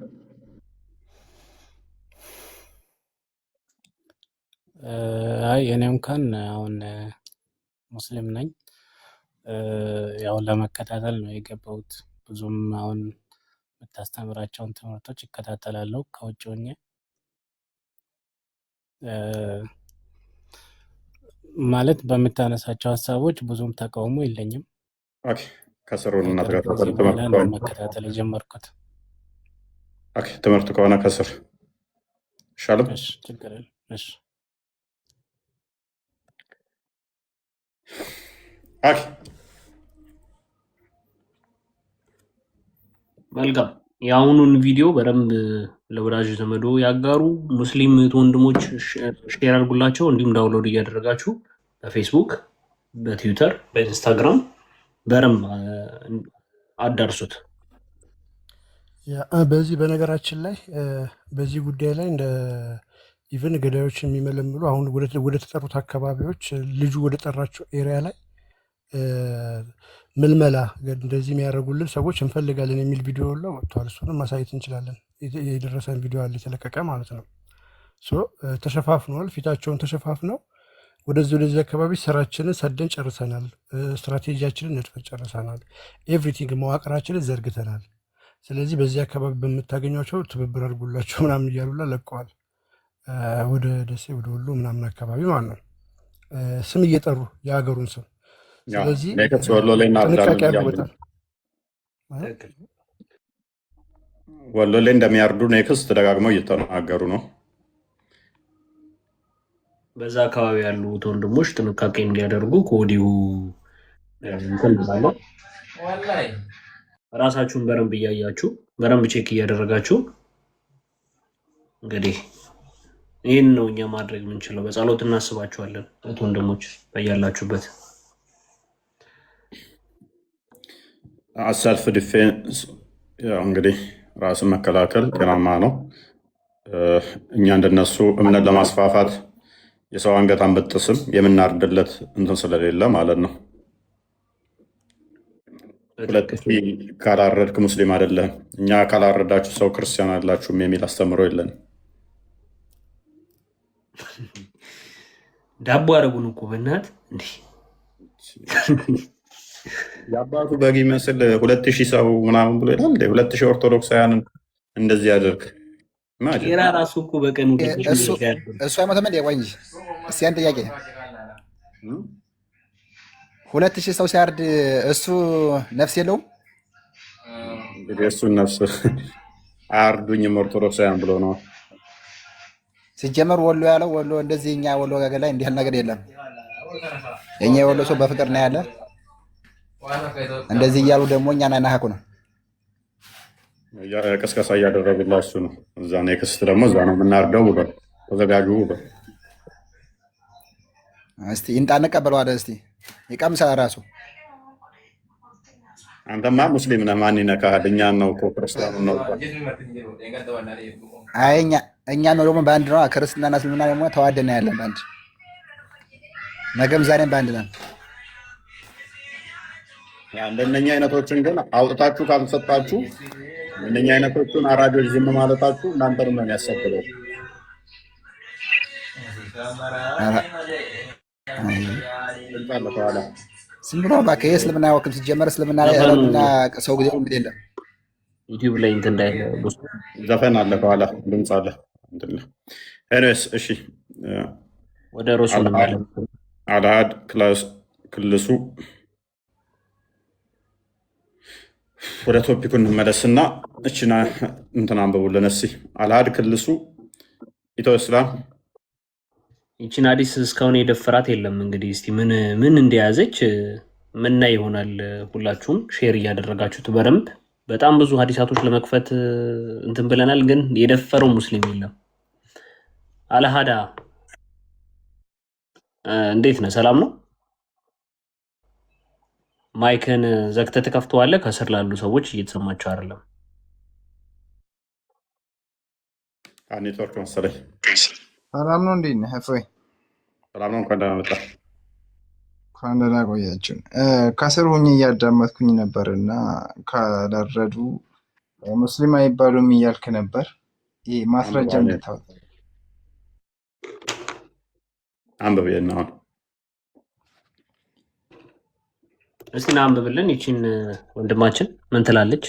አይ እኔ እንኳን አሁን ሙስሊም ነኝ። ያው ለመከታተል ነው የገባሁት። ብዙም አሁን የምታስተምራቸውን ትምህርቶች ይከታተላለሁ ከውጭ ሆኜ። ማለት በምታነሳቸው ሀሳቦች ብዙም ተቃውሞ የለኝም። ከስሩን መከታተል የጀመርኩት ትምህርት ከሆነ ከስር ይሻልም። ችግር የለም። መልካም። የአሁኑን ቪዲዮ በደንብ ለወዳጅ ዘመዶ ያጋሩ። ሙስሊም ወንድሞች ሼር አድርጉላቸው። እንዲሁም ዳውንሎድ እያደረጋችሁ በፌስቡክ፣ በትዊተር፣ በኢንስታግራም በደንብ አዳርሱት። በዚህ በነገራችን ላይ በዚህ ጉዳይ ላይ እንደ ኢቨን ገዳዮች የሚመለምሉ አሁን ወደ ተጠሩት አካባቢዎች ልጁ ወደ ጠራቸው ኤሪያ ላይ ምልመላ እንደዚህ የሚያደርጉልን ሰዎች እንፈልጋለን የሚል ቪዲዮ ላ ወጥቷል። እሱንም ማሳየት እንችላለን። የደረሰን ቪዲዮ አለ የተለቀቀ ማለት ነው። ተሸፋፍነዋል። ፊታቸውን ተሸፋፍነው ወደዚህ አካባቢ ስራችንን ሰደን ጨርሰናል። ስትራቴጂያችንን ነድፈን ጨርሰናል። ኤቭሪቲንግ መዋቅራችንን ዘርግተናል። ስለዚህ በዚህ አካባቢ በምታገኟቸው ትብብር አድርጉላቸው ምናምን እያሉላ ለቀዋል። ወደ ደሴ ወደ ወሎ ምናምን አካባቢ ማለት ነው። ስም እየጠሩ የሀገሩን ስም። ስለዚህ ጥንቃቄ ያደርጉበታል። ወሎ ላይ እንደሚያርዱ ኔክስት ደጋግመው እየተናገሩ ነው። በዛ አካባቢ ያሉት ወንድሞች ጥንቃቄ እንዲያደርጉ ከወዲሁ እንፈልጋለን። ራሳችሁን በረንብ እያያችሁ በረንብ ቼክ እያደረጋችሁ እንግዲህ ይህን ነው እኛ ማድረግ የምንችለው። በጸሎት እናስባችኋለን እህት ወንድሞች በያላችሁበት። ሰልፍ ዲፌንስ ያው እንግዲህ ራስን መከላከል ጤናማ ነው። እኛ እንደነሱ እምነት ለማስፋፋት የሰው አንገት አንበጥስም፣ የምናርድለት እንትን ስለሌለ ማለት ነው። 2000 ካላረድክ ሙስሊም አይደለም። እኛ ካላረዳችሁ ሰው ክርስቲያን አላችሁም የሚል አስተምሮ የለንም። ዳቦ አረጉን እኮ በእናት እንዲህ የአባቱ በግ ይመስል 2000 ሰው ምናምን ብሎ ይላል። 2000 ኦርቶዶክሳውያንን እንደዚህ ያደርግ ቄራ ራሱ እኮ በቀን እሱ አይሞትም እንዴ? ቆይ እንጂ እስኪ አንድ ጥያቄ 2000 ሰው ሲያርድ እሱ ነፍስ የለውም? እንግዲህ እሱን ነፍስ አያርዱኝም ኦርቶዶክሳውያን ብሎ ነው ሲጀመር። ወሎ ያለው ወሎ እንደዚህ እኛ ወሎ ጋር ላይ እንዲህ ነገር የለም። የኛ የወሎ ሰው በፍቅር ነው ያለ። እንደዚህ እያሉ ደግሞ እኛን አናሀቁ ነው ቅስቀሳ እያደረጉላችሁ ነው። እዛ ኔክስት ደግሞ እዛ ነው የምናርደው ብሎ ተዘጋጁ ብሎ እስቲ ይምጣ እንቀበለዋለን። እስቲ ይቀምሳ ራሱ። አንተማ ሙስሊም ነህ፣ ማን ይነካሃል? እኛን ነው እኮ ክርስቲያኑ ነው። አይ እኛ ነው ደግሞ በአንድ ነው። ክርስትናና እስልምና ደግሞ ተዋደና ያለን በአንድ ነገም ዛሬም በአንድ ነን። እንደነኛ አይነቶችን ግን አውጥታችሁ ካልሰጣችሁ እንደነኛ አይነቶችን አራጆች ዝም ማለታችሁ እናንተንም ነው የሚያሰብለው። ዝም ብሎ እባክህ የእስልምና ወክም ሲጀመር እስልምና ላይ ረብና ሰው ጊዜ እንግዲህ የለም። ዩቲዩብ ላይ እንትን እንዳይ ዘፈን አለ ከኋላ ድምፅ አለ እንትን ኤኒዌይስ እሺ ወደ ሮሱል አልሃድ ክልሱ ወደ ቶፒኩ እንመለስና እችና እንትን አንብቡልን እስኪ። አልሃድ ክልሱ ኢትዮ እስላም ይችን ሀዲስ እስካሁን የደፈራት የለም። እንግዲህ እስቲ ምን እንደያዘች ምና ይሆናል። ሁላችሁም ሼር እያደረጋችሁት በደንብ በጣም ብዙ ሀዲሳቶች ለመክፈት እንትን ብለናል፣ ግን የደፈረው ሙስሊም የለም። አልሃዳ እንዴት ነህ? ሰላም ነው? ማይክን ዘግተህ ትከፍተዋለህ። ከስር ላሉ ሰዎች እየተሰማቸው አይደለም። ኔትወርክ መሰለኝ። ሰላም ነው። እንዴት ነህ? እፎይ ሰላም ነው። እንኳን ደህና መጣህ። እንኳን ደህና ቆያችሁ። ከስር ሆኜ እያዳመጥኩኝ ነበር እና ካላረዱ ሙስሊም አይባሉም እያልክ ነበር። ይህ ማስረጃ እንድታወጣ አንብብ ነው። እስቲ ና አንብብልን። ይቺን ወንድማችን ምን ትላለች?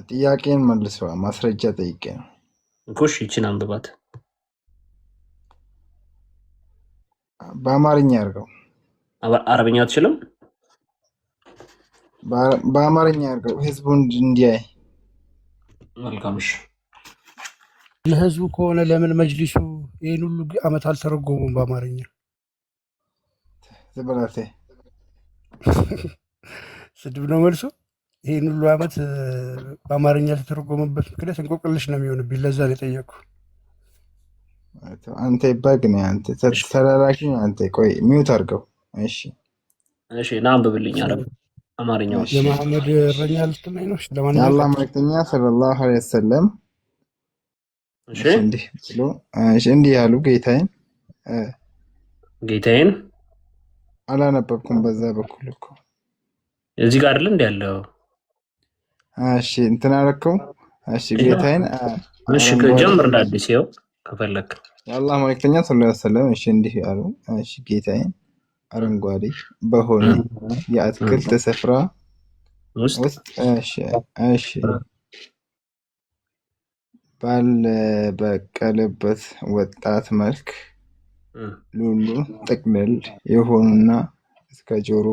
ጥያቄን መልሰዋ ማስረጃ ጠይቄ ነው እንኮሽ። ይቺን አንብባት። በአማርኛ አድርገው። አረብኛ አትችልም? በአማርኛ አድርገው ህዝቡን እንዲያይ። መልካምሽ። ለህዝቡ ከሆነ ለምን መጅሊሱ ይህን ሁሉ አመት አልተረጎሙም በአማርኛ? ዝበላቴ ስድብ ነው መልሱ። ይህን ሁሉ አመት በአማርኛ ያልተተረጎመበት ምክንያት እንቆቅልሽ ነው የሚሆንብኝ። ለዛ ነው የጠየኩ። አንተ በግ ነህ አንተ ተላላኪ አንተ። ቆይ ሚውት አድርገው። እሺ እሺ፣ ና አንብብልኝ። አማርኛው የመሐመድ እረኛ ልትለኝ ነው? የአላህ መልእክተኛ ሰለላሁ ዐለይሂ ወሰለም እንዲህ ያሉ ጌታዬን አላነበብኩም። በዛ በኩል እኮ እዚህ ጋር አይደል እንደ ያለው። እሺ እንትን አደረከው። እሺ ጌታዬን እሺ ጀምር እንዳዲስ ይኸው ከፈለክ። የአላህ መልእክተኛ ሰለላሁ ዐለይሂ ወሰለም እንዲህ ያሉ። እሺ ጌታዬን አረንጓዴ በሆነ የአትክልት ስፍራ ውስጥ እሺ ባልበቀለበት ወጣት መልክ ሉሉ ጥቅልል የሆኑና እስከ ጆሮ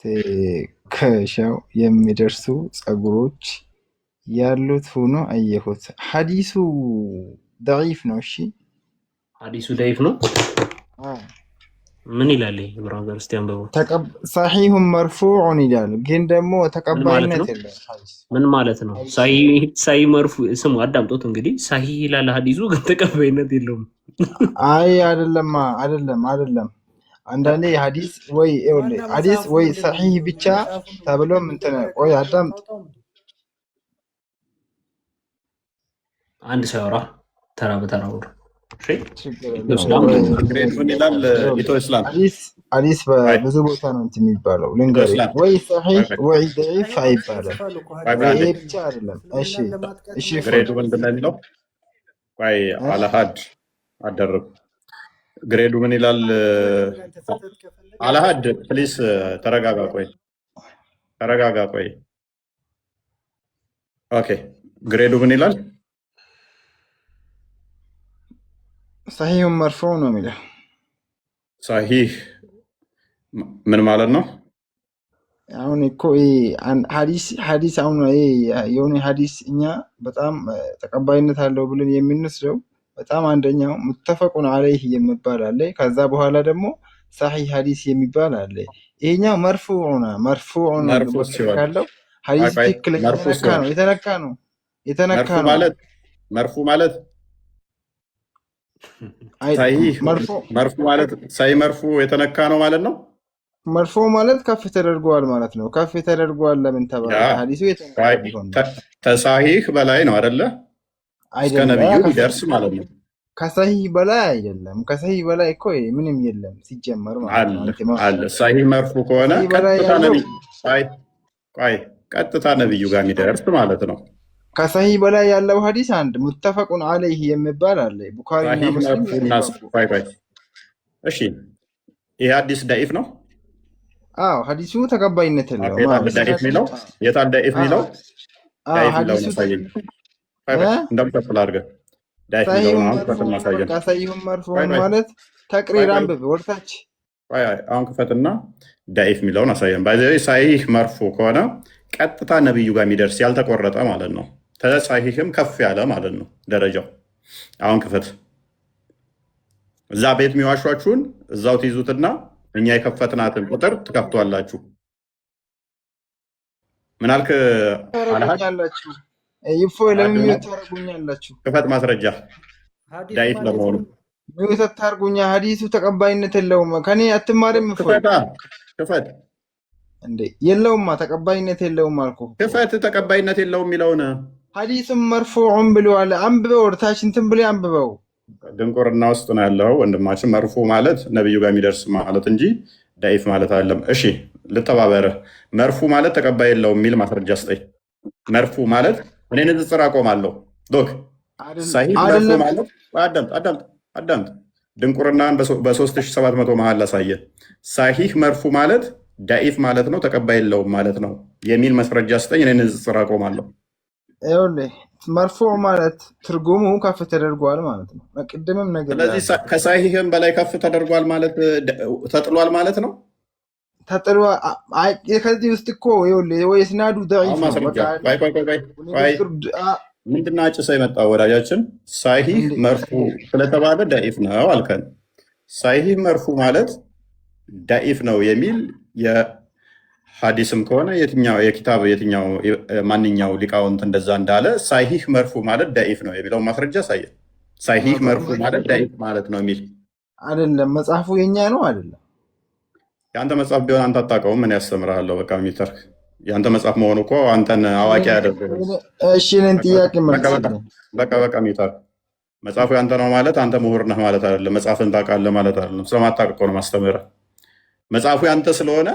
ትከሻው የሚደርሱ ፀጉሮች ያሉት ሆኖ አየሁት። ሐዲሱ ደዒፍ ነው። እሺ ሐዲሱ ደዒፍ ነው። ምን ይላል ብራዘር? እስቲ አንብበው። ሰሒሁን መርፉዑን ይላል፣ ግን ደግሞ ተቀባይነት የለም። ምን ማለት ነው? ሳሂህ መርፉዕ ስሙ፣ አዳምጦት እንግዲህ ሳሂህ ይላል ሐዲሱ፣ ግን ተቀባይነት የለውም። አይ አይደለም አንዳንዴ ሐዲስ ወይ ይኸውልህ ሐዲስ ወይ ሰሒህ ብቻ ተብሎ እንትን ቆይ አዳምጥ። አንድ ሰው ያወራ ተራ በተራ ወር ሐዲስ በብዙ ቦታ ነው እንትን የሚባለው ልንገርህ፣ ወይ ሰሒህ ወይ ደዒፍ አይባልም። ይሄ ብቻ አይደለም። እሺ ግሬዱ ምንድን ነው የሚለው? ቆይ አልሃድ አደረጉ ግሬዱ ምን ይላል? አልሃድ ፕሊስ ተረጋጋ። ቆይ ኦኬ ግሬዱ ምን ይላል? ሰሒህ መርፉዕ ነው የሚለው። ሰሒህ ምን ማለት ነው? አሁን እኮ ሐዲስ አሁን የሆነ ሐዲስ እኛ በጣም ተቀባይነት አለው ብለን የምንወስደው በጣም አንደኛው ሙተፈቁን አለይህ የሚባል አለ። ከዛ በኋላ ደግሞ ሰሒህ ሐዲስ የሚባል አለ። ይሄኛው መርፉዕ ካለው ሐዲስ ትክክለኛ የተነካ ነው። መርፉዕ ማለት ሰሒህ መርፉዕ የተነካ ነው ማለት ነው። መርፉዕ ማለት ከፍ ተደርጓል ማለት ነው። ከፍ ተደርጓል ለምን ተባለ? ሐዲሱ ከሰሒህ በላይ ነው አይደለ? እስከ ነብዩ ሊደርስ ማለት ነው። ከሰሒህ በላይ አይደለም። ከሰሒህ በላይ እኮ ምንም የለም ሲጀመር ማለት ነው። አለ ሰሒህ መርፉዕ ከሆነ ቀጥታ ነብዩ ጋር የሚደርስ ማለት ነው። ከሰሒህ በላይ ያለው ሐዲስ አንድ ሙተፈቁን አለይህ የሚባል አለ። ቡኻሪና ሙስሊም። እሺ ይሄ ሐዲስ ደኢፍ ነው። አዎ ሐዲሱ ተቀባይነት የለውም። ደኢፍ የሚለው የታል? ደኢፍ የሚለው ሐዲሱ እንደምትፈል አድርገህ ሰሒህ መርፉዕ ማለት ተቅሪር አንብብ ወርታች። አሁን ክፈትና ደኢፍ የሚለውን አሳየን። ሰሒህ መርፉዕ ከሆነ ቀጥታ ነብዩ ጋር የሚደርስ ያልተቆረጠ ማለት ነው። ተሰሒህም ከፍ ያለ ማለት ነው ደረጃው። አሁን ክፈት። እዛ ቤት የሚዋሿችሁን እዛው ትይዙትና እኛ የከፈትናትን ቁጥር ትከፍቷላችሁ። ምን አልክ? ክፈት ማስረጃ ዳይፍ ለመሆኑ ታርጉኛ ሐዲሱ ተቀባይነት የለውም። ከኔ አትማርም። ክፈት እንዴ የለውማ ተቀባይነት የለውም አልኩ። ክፈት ተቀባይነት የለውም የሚለውን ሐዲስም መርፉዕም ብለዋል። አንብበው ወርታች እንትን ብለህ አንብበው። ድንቁርና ውስጥ ነው ያለው ወንድማችን። መርፉዕ ማለት ነብዩ ጋር የሚደርስ ማለት እንጂ ዳይፍ ማለት አይደለም። እሺ ልተባበርህ። መርፉዕ ማለት ተቀባይ የለውም የሚል ማስረጃ ስጠኝ። መርፉዕ ማለት እኔ ንጽጽር አቆማለሁ። ዶክ ሰሒህ መርፉዕ ማለት አዳምጥ። ድንቁርናን በ3700 መሀል ላሳየ። ሰሒህ መርፉዕ ማለት ዳኢፍ ማለት ነው፣ ተቀባይ የለውም ማለት ነው የሚል ማስረጃ ስጠኝ። እኔ ንጽጽር አቆማለሁ። ይኸውልህ መርፉዕ ማለት ትርጉሙ ከፍ ተደርጓል ማለት ነው። ቅድምም ነገር ስለዚህ ከሰሒህም በላይ ከፍ ተደርጓል ማለት ተጥሏል ማለት ነው። ከዚህ ውስጥ እኮ ይኸውልህ ወይ ስናዱ ደዒፍ ምንድን ነው አጭሰህ የመጣው ወዳጃችን? ሰሒህ መርፉዕ ስለተባለ ዳኢፍ ነው አልከን። ሰሒህ መርፉዕ ማለት ዳኢፍ ነው የሚል የሐዲስም ከሆነ የኪታብ ማንኛው ሊቃውንት እንደዛ እንዳለ ሰሒህ መርፉዕ ማለት ዳኢፍ ነው የሚለውን ማስረጃ ሳየ። ሰሒህ መርፉዕ ማለት ዳኢፍ ማለት ነው የሚል አይደለም። መጽሐፉ የኛ ነው አይደለም። የአንተ መጽሐፍ ቢሆን አንተ አታውቀውም። ምን ያስተምርሃለሁ? በቃ ሚተርክ የአንተ መጽሐፍ መሆኑ እኮ አንተን አዋቂ ያደርግህ። እሺ እኔን ጥያቄ በቃ ሚተርክ መጽሐፉ ያንተ ነው ማለት አንተ ምሁር ነህ ማለት አይደለም። መጽሐፍን ታውቃለህ ማለት አይደለም። ስለማታውቅ እኮ ነው ማስተምርህ። መጽሐፉ ያንተ ስለሆነ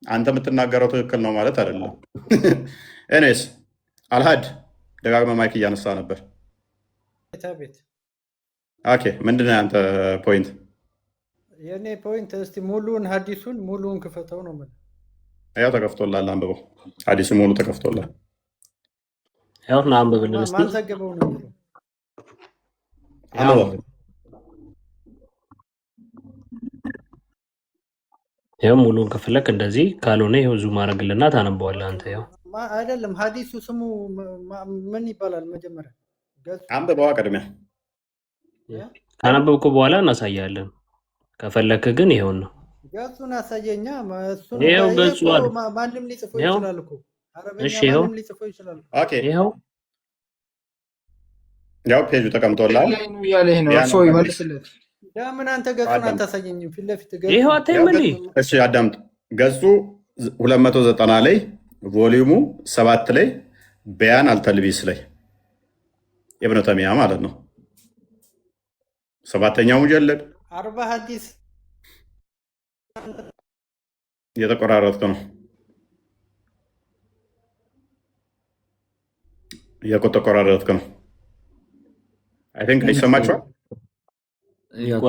አንተ የምትናገረው ትክክል ነው ማለት አይደለም። ኤኒዌይስ አልሃድ ደጋግመህ ማይክ እያነሳ ነበር። ኦኬ ምንድን ነው ያንተ ፖይንት? የኔ ፖይንት እስቲ ሙሉን ሐዲሱን ሙሉን ክፈተው ነው ማለት ያው ተከፍቶላል። አንብበው። ሐዲሱ ሙሉ ተከፍቶላል። ያው እና አንብብልን እስቲ። ማን ዘገበው ነው? አንብበው። ያው ሙሉን ከፈለክ እንደዚህ ካልሆነ ይኸው ዙም አድርግልና ታነበዋለህ አንተ። ያው አይደለም ሐዲሱ ስሙ ምን ይባላል? መጀመሪያ አንብበዋ ቅድሚያ። ካነበብኩ በኋላ እናሳያለን። ከፈለክ ግን ይሄውን ነው ገጹን አሳየኛ። እሱን ይሄው ገጹ አይደል? ማንም ሊጽፈው ይችላል እኮ አረበኛ ማንም ሊጽፈው ይችላል። ኦኬ ይሄው ያው ፔጁ ተቀምጦላል። ያለህ ነው እፎይ መልስለት። ለምን አንተ ገጹን አታሳየኝም? ፊት ለፊት ይሄው አታይም እንዴ? እሺ አዳምጥ። ገጹ 290 ላይ ቮሊዩሙ 7 ላይ በያን አልተልቢስ ላይ ኢብኑ ተይሚያ ማለት ነው። 7ኛው ሙጀለድ 40 ሐዲስ እየተቆራረጥክ ነው። እየተቆራረጥክ ነው። አይ ቲንክ አይሰማችኋል?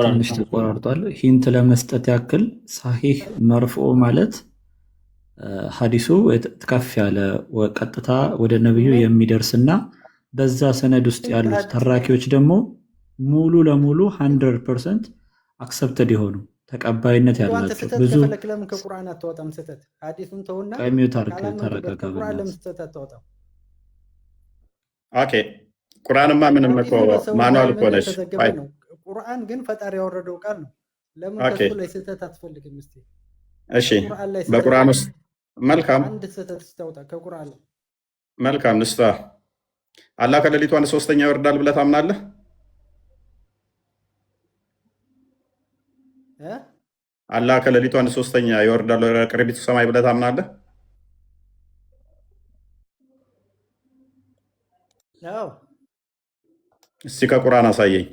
ትንሽ ተቆራርጧል። ሂንት ለመስጠት ያክል ሳሂህ መርፎ ማለት ሀዲሱ ከፍ ያለ ቀጥታ ወደ ነብዩ የሚደርስና በዛ ሰነድ ውስጥ ያሉት ተራኪዎች ደግሞ ሙሉ ለሙሉ 100% አክሰፕትድ የሆኑ ተቀባይነት ያላቸው ብዙ ለምን ከቁርአን አታወጣም? ስህተት ሐዲሱን ተውና ቀሚው ተረጋጋ። ለምን ስህተት አታወጣም? ኦኬ ቁርአንማ ምንም እኮ ማኑዋል እኮ ነች። ቁርአን ግን ፈጣሪ ያወረደው ቃል ነው። ለምን ከሱ ላይ ስህተት አትፈልግም? እስቲ እሺ በቁርአን ውስጥ መልካም አንድ ስህተት ስታወጣ ከቁርአን ላይ መልካም ንስታ አላህ ከሌሊቱ 1/3 ይወርዳል ብለህ ታምናለህ? አላህ ከሌሊቱ 1/3 ይወርዳል ወደ ቅርቢቱ ሰማይ ብለህ ታምናለህ? አዎ። እስቲ ከቁርአን አሳየኝ።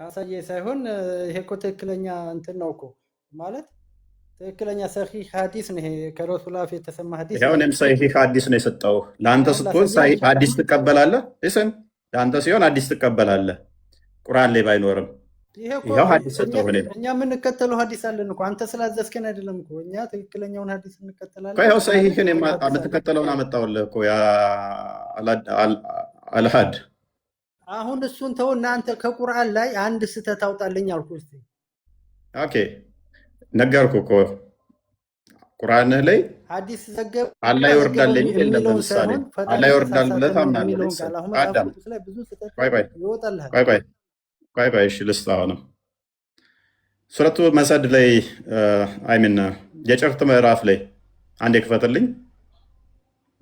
አሳየ ሳይሆን ይሄ እኮ ትክክለኛ እንትን ነው እኮ ማለት ትክክለኛ ሰሂህ ሐዲስ ነው። ይሄ ከረሱል አፍ የተሰማ ሐዲስ ይሄው እኔም ሰሂህ ሐዲስ ነው የሰጠው። ለአንተ ስትሆን ሰሂህ ሐዲስ ትቀበላለህ። እሰን ለአንተ ሲሆን ሐዲስ ትቀበላለህ። ቁርአን ላይ ባይኖርም ይሄው ሐዲስ ሰጠው። እኛ የምንከተለው ሐዲስ አለን እኮ አንተ ስላዘዝከን አይደለም እኮ እኛ ትክክለኛውን ሐዲስ እንከተላለን። ይሄው ሰሂህን የምትከተለውን አመጣውልህ እኮ ያ አልሃድ። አሁን እሱን ተው እናንተ ከቁርአን ላይ አንድ ስህተት አውጣልኝ አልኩህ። እስቲ ኦኬ ነገርኩህ እኮ ቁርአንህ ላይ ሐዲስ ዘገብ አላህ ይወርዳል የሚል የለም። ለምሳሌ አላህ ይወርዳል ብለህ ታምናለህ? አዳም ቆይ እሺ ልስጥ። አሁንም ሱረቱ መሰድ ላይ አይሚን የጭርት ምዕራፍ ላይ አንዴ ክፈትልኝ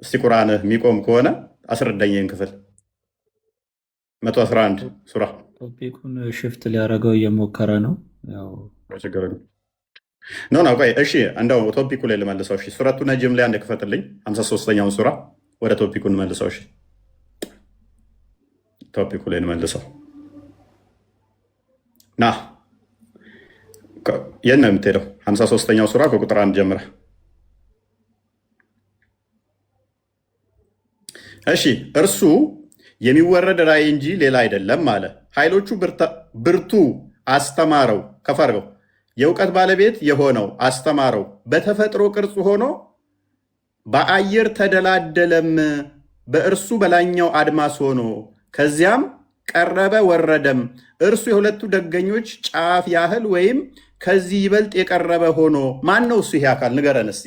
እስቲ። ቁርአንህ የሚቆም ከሆነ አስረዳኝን ክፍል 111 ሱራ። ቶፒኩን ሽፍት ሊያደርገው እየሞከረ ነው። ያው ችግር ኖ ቆይ እሺ፣ እንደው ቶፒኩ ላይ ልመልሰው። እሺ ሱረቱ ነጅም ላይ አንድ ክፈትልኝ 53ኛውን ሱራ ወደ ቶፒኩ እንመልሰው። እሺ ቶፒኩ ላይ እንመልሰው። ና የት ነው የምትሄደው? 53ኛው ሱራ ከቁጥር 1 ጀምረህ። እሺ እርሱ የሚወረድ ራእይ እንጂ ሌላ አይደለም አለ። ኃይሎቹ ብርቱ አስተማረው፣ ከፈርገው የእውቀት ባለቤት የሆነው አስተማረው፣ በተፈጥሮ ቅርጽ ሆኖ በአየር ተደላደለም፣ በእርሱ በላይኛው አድማስ ሆኖ ከዚያም ቀረበ ወረደም፣ እርሱ የሁለቱ ደገኞች ጫፍ ያህል ወይም ከዚህ ይበልጥ የቀረበ ሆኖ። ማን ነው እሱ? ይሄ አካል ንገረን እስቲ፣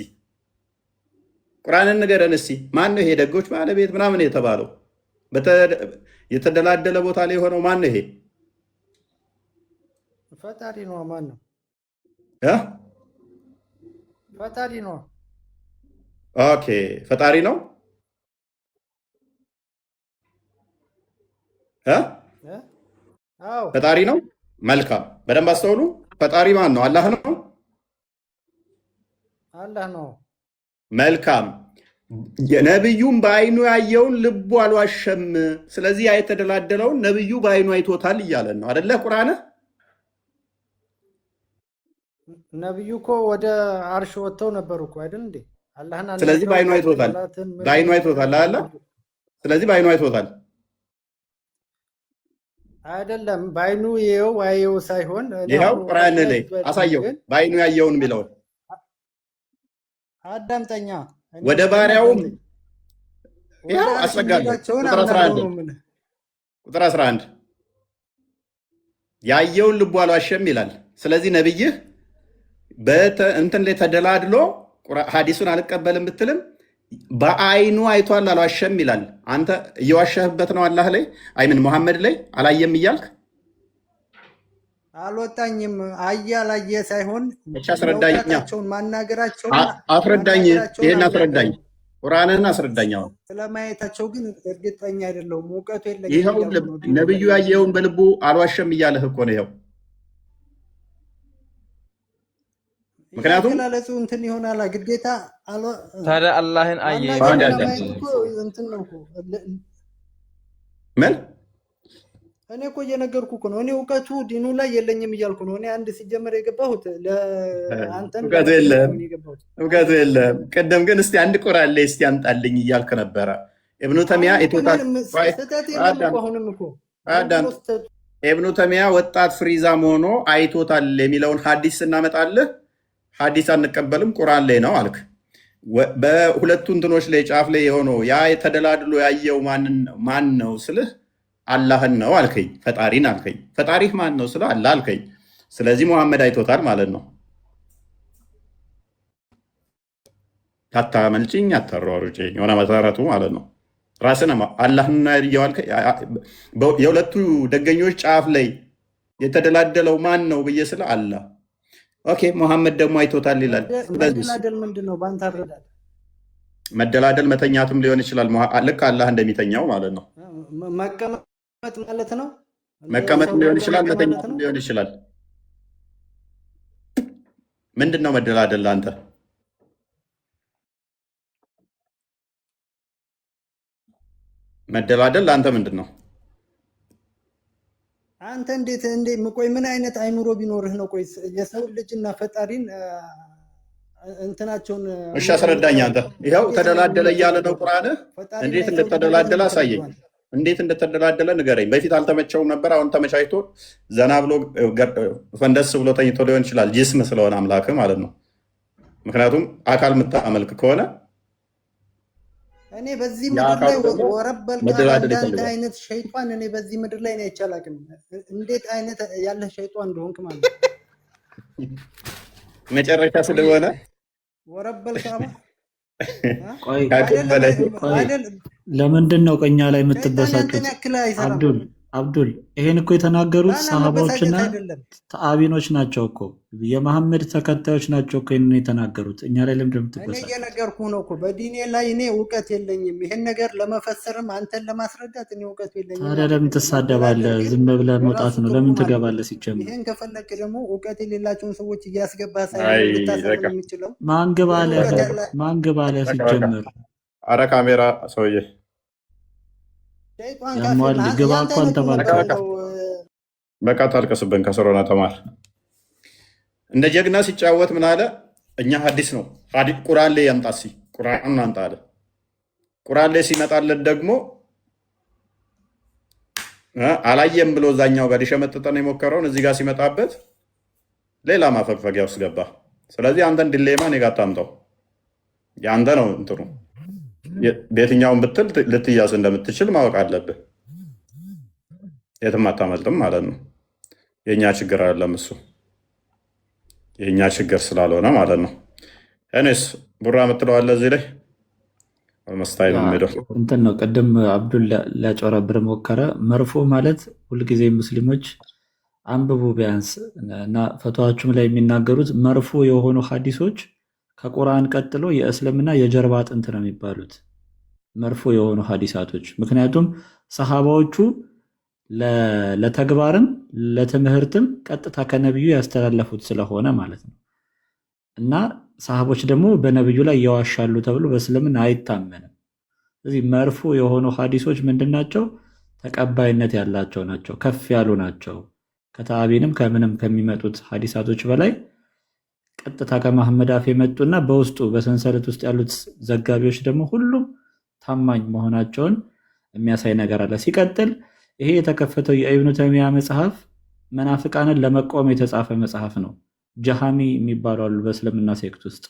ቁርአንን ንገረን እስቲ። ማን ነው ይሄ ደጎች ባለቤት ምናምን የተባለው የተደላደለ ቦታ ላይ የሆነው ማን ነው? ይሄ ፈጣሪ ነው። ማን ነው? ፈጣሪ ነው። ኦኬ ፈጣሪ ነው። ፈጣሪ ነው። መልካም በደንብ አስተውሉ። ፈጣሪ ማን ነው? አላህ ነው። አላህ ነው። መልካም ነብዩም በአይኑ ያየውን ልቡ አልዋሸም። ስለዚህ ያ የተደላደለውን ነብዩ በአይኑ አይቶታል እያለን ነው አደለ? ቁርአን ነብዩ እኮ ወደ አርሽ ወጥተው ነበሩ እኮ አይደል እንዴ? አላህና ስለዚህ በአይኑ አይቶታል። በአይኑ አይቶታል አለ። ስለዚህ በአይኑ አይቶታል አይደለም? በአይኑ ይኸው አየው ሳይሆን ይኸው ቁርአን ላይ አሳየው በአይኑ ያየውን የሚለውን አዳምጠኛ ወደ ባሪያውም ይኸው አስረጋለሁ። ቁጥር 11 ያየውን ልቡ አልዋሸም ይላል። ስለዚህ ነብይህ እንትን ላይ ተደላድሎ ሐዲሱን አልቀበልም ብትልም በአይኑ አይቷል አልዋሸም ይላል። አንተ እየዋሸህበት ነው አላህ ላይ አይምን መሐመድ ላይ አላየም እያልክ አልወጣኝም። አየ አላየ ሳይሆን አስረዳኝ፣ ማናገራቸውን አስረዳኝ፣ ይሄን አስረዳኝ። ቁርአንህን አስረዳኛው። ስለማየታቸው ግን እርግጠኛ አይደለሁም። እውቀቱ የለኝም ይኸው እያልኩ ነው። ዲኑ ነብዩ ላይ ያየውን በልቡ አልዋሸም እያለህ እኮ ነው። ይኸው ምክንያቱም ያገላለጹ እንትን ይሆናል ግዴታ ታዲያ አላህን አየ ለማየት እኮ እንትን ነው እኮ ምን እኔ እኮ እየነገርኩ እኮ ነው። እኔ እውቀቱ ዲኑ ላይ የለኝም እያልኩ ነው። እኔ አንድ ሲጀመር የገባሁት ለአንተን እውቀቱ የለም። ቅድም ግን እስቲ አንድ ቁርአን ላይ እስቲ አምጣልኝ እያልክ ነበረ። ኢብኑ ተሚያ ኢብኑ ተሚያ ወጣት ፍሪዛም ሆኖ አይቶታል የሚለውን ሀዲስ ስናመጣልህ ሀዲስ አንቀበልም ቁርአን ላይ ነው አልክ። በሁለቱ እንትኖች ላይ ጫፍ ላይ የሆነው ያ ተደላድሎ ያየው ማን ነው ስልህ አላህን ነው አልከኝ። ፈጣሪን አልከኝ። ፈጣሪህ ማን ነው ስለ አላህ አልከኝ። ስለዚህ ሙሐመድ አይቶታል ማለት ነው። ታታመልጭኝ አታሯሩጭኝ የሆነ መሰረቱ ማለት ነው። ራስን አላህን ያየው አልከኝ። የሁለቱ ደገኞች ጫፍ ላይ የተደላደለው ማን ነው ብዬ ስለ አላህ ኦኬ። ሙሐመድ ደግሞ አይቶታል ይላል። መደላደል ምንድን ነው በአንተ አረዳድ? መደላደል መተኛትም ሊሆን ይችላል። ልክ አላህ እንደሚተኛው ማለት ነው። መቀመጥ ማለት ነው። መቀመጥም ሊሆን ይችላል፣ መተኛትም ሊሆን ይችላል። ምንድን ነው መደላደል ለአንተ? መደላደል ለአንተ ምንድን ነው? አንተ እንዴት ቆይ ምን አይነት አይምሮ ቢኖርህ ነው? ቆይ የሰው ልጅና ፈጣሪን እንትናቸውን እሺ አስረዳኝ። አንተ ይኸው ተደላደለ እያለ ነው ቁርአንህ። እንዴት እንደተደላደለ አሳየኝ። እንዴት እንደተደላደለ ንገረኝ። በፊት አልተመቸውም ነበር፣ አሁን ተመቻችቶ ዘና ብሎ ፈንደስ ብሎ ተኝቶ ሊሆን ይችላል። ጅስም ስለሆነ አምላክ ማለት ነው። ምክንያቱም አካል የምታመልክ ከሆነ እኔ በዚህ ምድር ላይ ወረበል እንዳንተ አይነት ሸይጣን እኔ በዚህ ምድር ላይ ነው አይቻላቅም። እንዴት አይነት ያለ ሸይጣን እንደሆንክ ማለት ነው። መጨረሻ ስለሆነ ወረበል ካባ ለምንድን ነው ቀኛ ላይ የምትበሳጩት? አብዱል ይሄን እኮ የተናገሩት ሰሃባዎችና ተአቢኖች ናቸው እኮ የመሐመድ ተከታዮች ናቸው እኮ ይሄን የተናገሩት። እኛ ላይ ለምንድን ነው የምትበሳጩት? እኔ እየነገርኩህ ነው እኮ በዲኔ ላይ እኔ እውቀት የለኝም። ይሄን ነገር ለመፈሰርም አንተን ለማስረዳት እኔ እውቀት የለኝም። ታዲያ ለምን ትሳደባለህ? ዝም ብለህ መውጣት ነው። ለምን ትገባለህ? ሲጀምር ይሄን ከፈለክ ደግሞ እውቀት የሌላቸውን ሰዎች እያስገባህ ሳይሆን ልታሰብ የሚችለው ማን ግባ አለ ሲጀምር። አረ ካሜራ ሰውዬ ያሟል ግባ እኮ አልተባልክም። በቃ ታልቀስብን ከሰሮና ተማር። እንደ ጀግና ሲጫወት ምን አለ? እኛ ሀዲስ ነው ቁርአን ላይ ያምጣሲ ቁርአን አንጣ አለ። ቁርአን ላይ ሲመጣለት ደግሞ አላየም ብሎ እዛኛው ጋር ሊሸመጥጠ ነው የሞከረውን እዚህ ጋር ሲመጣበት ሌላ ማፈግፈጊያ ውስጥ ገባ። ስለዚህ አንተን ዲሌማ እኔ ጋር አታምጣው። የአንተ ነው እንትኑ በየትኛውን ብትል ልትያዝ እንደምትችል ማወቅ አለብህ። የትም አታመልጥም ማለት ነው። የእኛ ችግር አይደለም እሱ፣ የእኛ ችግር ስላልሆነ ማለት ነው። እኔስ ቡራ የምትለዋለ እዚህ ላይ መስታይ ሄደው እንትን ነው። ቅድም አብዱል ሊያጨረብር ሞከረ። መርፎ ማለት ሁልጊዜ ሙስሊሞች አንብቡ ቢያንስ እና ፈትዋችሁም ላይ የሚናገሩት መርፎ የሆኑ ሀዲሶች ከቁርአን ቀጥሎ የእስልምና የጀርባ አጥንት ነው የሚባሉት መርፎ የሆኑ ሀዲሳቶች። ምክንያቱም ሰሃባዎቹ ለተግባርም ለትምህርትም ቀጥታ ከነቢዩ ያስተላለፉት ስለሆነ ማለት ነው። እና ሰሃቦች ደግሞ በነቢዩ ላይ ያዋሻሉ ተብሎ በእስልምና አይታመንም። ስለዚህ መርፎ የሆኑ ሀዲሶች ምንድን ናቸው? ተቀባይነት ያላቸው ናቸው፣ ከፍ ያሉ ናቸው። ከተአቢንም ከምንም ከሚመጡት ሀዲሳቶች በላይ ቀጥታ ከመሐመድ አፍ የመጡና በውስጡ በሰንሰለት ውስጥ ያሉት ዘጋቢዎች ደግሞ ሁሉም ታማኝ መሆናቸውን የሚያሳይ ነገር አለ። ሲቀጥል ይሄ የተከፈተው የኢብኑ ተይሚያ መጽሐፍ መናፍቃንን ለመቃወም የተጻፈ መጽሐፍ ነው። ጀሃሚ የሚባሉ አሉ በእስልምና ሴክት ውስጥ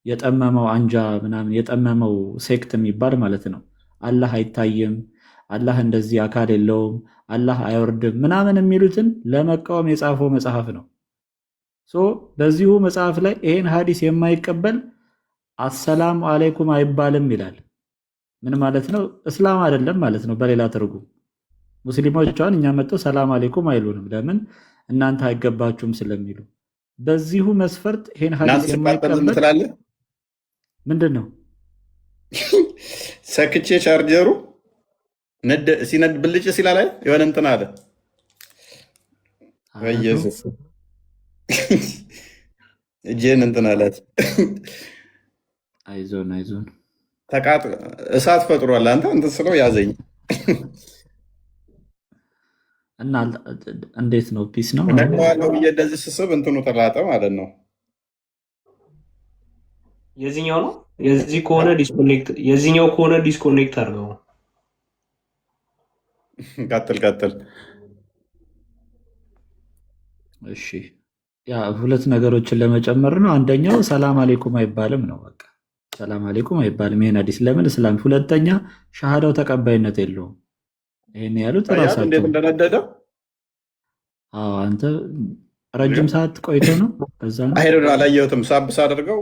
የጠመመው አንጃ ምናምን የጠመመው ሴክት የሚባል ማለት ነው። አላህ አይታይም፣ አላህ እንደዚህ አካል የለውም፣ አላህ አይወርድም ምናምን የሚሉትን ለመቃወም የጻፈው መጽሐፍ ነው። በዚሁ መጽሐፍ ላይ ይሄን ሀዲስ የማይቀበል አሰላሙ አለይኩም አይባልም ይላል። ምን ማለት ነው? እስላም አይደለም ማለት ነው። በሌላ ትርጉም ሙስሊሞች አሁን እኛ መጥተው ሰላም አለይኩም አይሉንም። ለምን? እናንተ አይገባችሁም ስለሚሉ። በዚሁ መስፈርት ይሄን ሀዲስ የማይቀበል ምንድን ነው? ሰክቼ ቻርጀሩ ሲነድ ብልጭ ሲላ ላይ የሆነ እንትን አለ። በኢየሱስ እጄን እንትን አላት። አይዞን አይዞን። ተቃጥ እሳት ፈጥሯል። አንተ እንትን ስለው ያዘኝ እና እንዴት ነው? ፒስ ነው ነግረዋለሁ ብዬ እንደዚህ ስስብ እንትኑ ተላጠ ማለት ነው። የዚህኛው ነው የዚህኛው ከሆነ ዲስኮኔክት አድርገው። ቀጥል። እሺ ያ ሁለት ነገሮችን ለመጨመር ነው። አንደኛው ሰላም አሌይኩም አይባልም ነው። በቃ ሰላም አሌይኩም አይባልም። ይሄን ሐዲስ ለምን እስላም። ሁለተኛ ሻሃዳው ተቀባይነት የለውም። ይሄን ያሉት ራሳቸው እንዴት እንደነደደ። አዎ አንተ ረጅም ሰዓት ቆይቶ ነው። በዛ ነው አይደል? አላየሁትም። ሳብስ አድርገው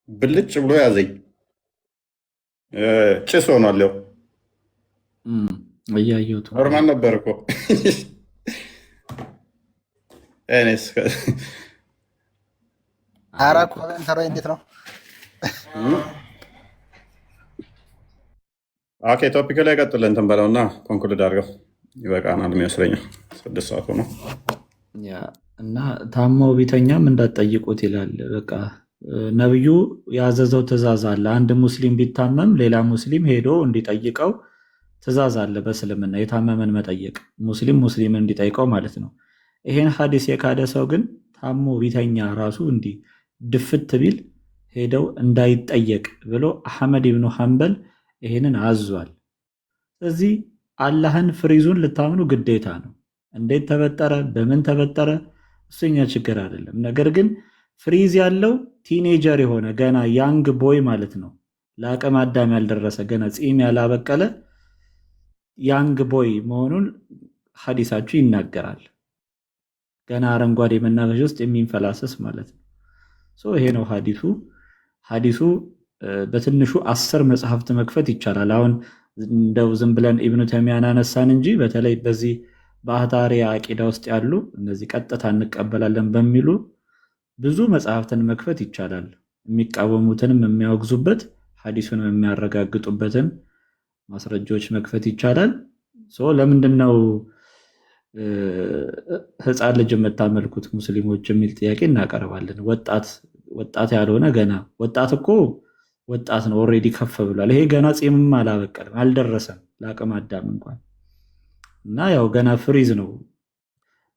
ብልጭ ብሎ ያዘኝ። ጭስ ሆኗል። ያው እያየሁት ኖርማል ነበር እኮ እኔስ ኧረ ኮሜንተር እንዴት ነው? ኦኬ ቶፒክ ላይ ቀጥል እንትን በለውና ኮንክሉድ አድርገው ይበቃናል የሚመስለኛል። 6 ሰዓት ሆኖ እና ታማው ቢተኛም እንዳትጠይቁት ይላል። በቃ ነብዩ ያዘዘው ትእዛዝ አለ። አንድ ሙስሊም ቢታመም ሌላ ሙስሊም ሄዶ እንዲጠይቀው ትእዛዝ አለ። በእስልምና የታመመን መጠየቅ ሙስሊምን እንዲጠይቀው ማለት ነው። ይሄን ሐዲስ የካደ ሰው ግን ታሞ ቢተኛ ራሱ እንዲህ ድፍት ቢል ሄደው እንዳይጠየቅ ብሎ አሕመድ ብኑ ሐንበል ይሄንን አዟል። ስለዚህ አላህን ፍሪዙን ልታምኑ ግዴታ ነው። እንዴት ተበጠረ በምን ተበጠረ እሱኛ ችግር አይደለም። ነገር ግን ፍሪዝ ያለው ቲኔጀር የሆነ ገና ያንግ ቦይ ማለት ነው፣ ለአቅመ አዳም ያልደረሰ ገና ፂም ያላበቀለ ያንግ ቦይ መሆኑን ሐዲሳችሁ ይናገራል። ገና አረንጓዴ መናፈሻ ውስጥ የሚንፈላሰስ ማለት ነው። ይሄ ነው ሐዲሱ። በትንሹ 10 መጽሐፍት መክፈት ይቻላል። አሁን እንደው ዝም ብለን ኢብኑ ተይሚያን አነሳን እንጂ በተለይ በዚህ በአህታሪ አቂዳ ውስጥ ያሉ እነዚህ ቀጥታ እንቀበላለን በሚሉ ብዙ መጽሐፍትን መክፈት ይቻላል። የሚቃወሙትንም የሚያወግዙበት ሐዲሱንም የሚያረጋግጡበትን ማስረጃዎች መክፈት ይቻላል። ለምንድን ነው ህፃን ልጅ የምታመልኩት ሙስሊሞች የሚል ጥያቄ እናቀርባለን። ወጣት ያልሆነ ገና ወጣት እኮ ወጣት ነው፣ ኦልሬዲ ከፍ ብሏል። ይሄ ገና ፂምም አላበቀልም አልደረሰም ለአቅመ አዳም እንኳን እና ያው ገና ፍሪዝ ነው።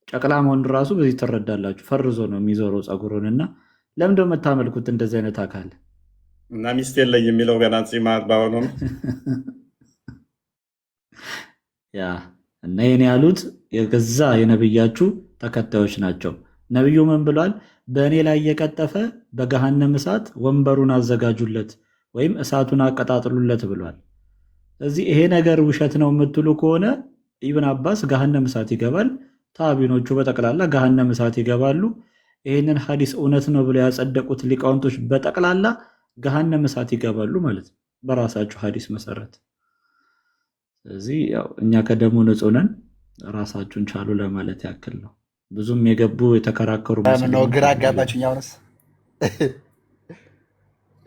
ጨቅላ መሆን ራሱ በዚህ ትረዳላችሁ። ፈርዞ ነው የሚዞረው ፀጉሩን። እና ለምንድነው የምታመልኩት እንደዚህ አይነት አካል? እና ሚስት የለኝ የሚለው ገና ፂማ ባሆኑ ያ እና ይህን ያሉት የገዛ የነብያችሁ ተከታዮች ናቸው። ነብዩ ምን ብሏል? በእኔ ላይ የቀጠፈ በገሃነም እሳት ወንበሩን አዘጋጁለት ወይም እሳቱን አቀጣጥሉለት ብሏል። ስለዚህ ይሄ ነገር ውሸት ነው የምትሉ ከሆነ ኢብን አባስ ገሃነም እሳት ይገባል፣ ታቢኖቹ በጠቅላላ ገሃነም እሳት ይገባሉ። ይህንን ሐዲስ እውነት ነው ብለው ያጸደቁት ሊቃውንቶች በጠቅላላ ገሃነም እሳት ይገባሉ ማለት ነው በራሳቸው ሐዲስ መሰረት። ስለዚህ ያው እኛ ከደሙ ንጹህ ነን፣ ራሳችሁን ቻሉ ለማለት ያክል ነው። ብዙም የገቡ የተከራከሩ ነው። ግራ አጋባችሁኝ። አሁንስ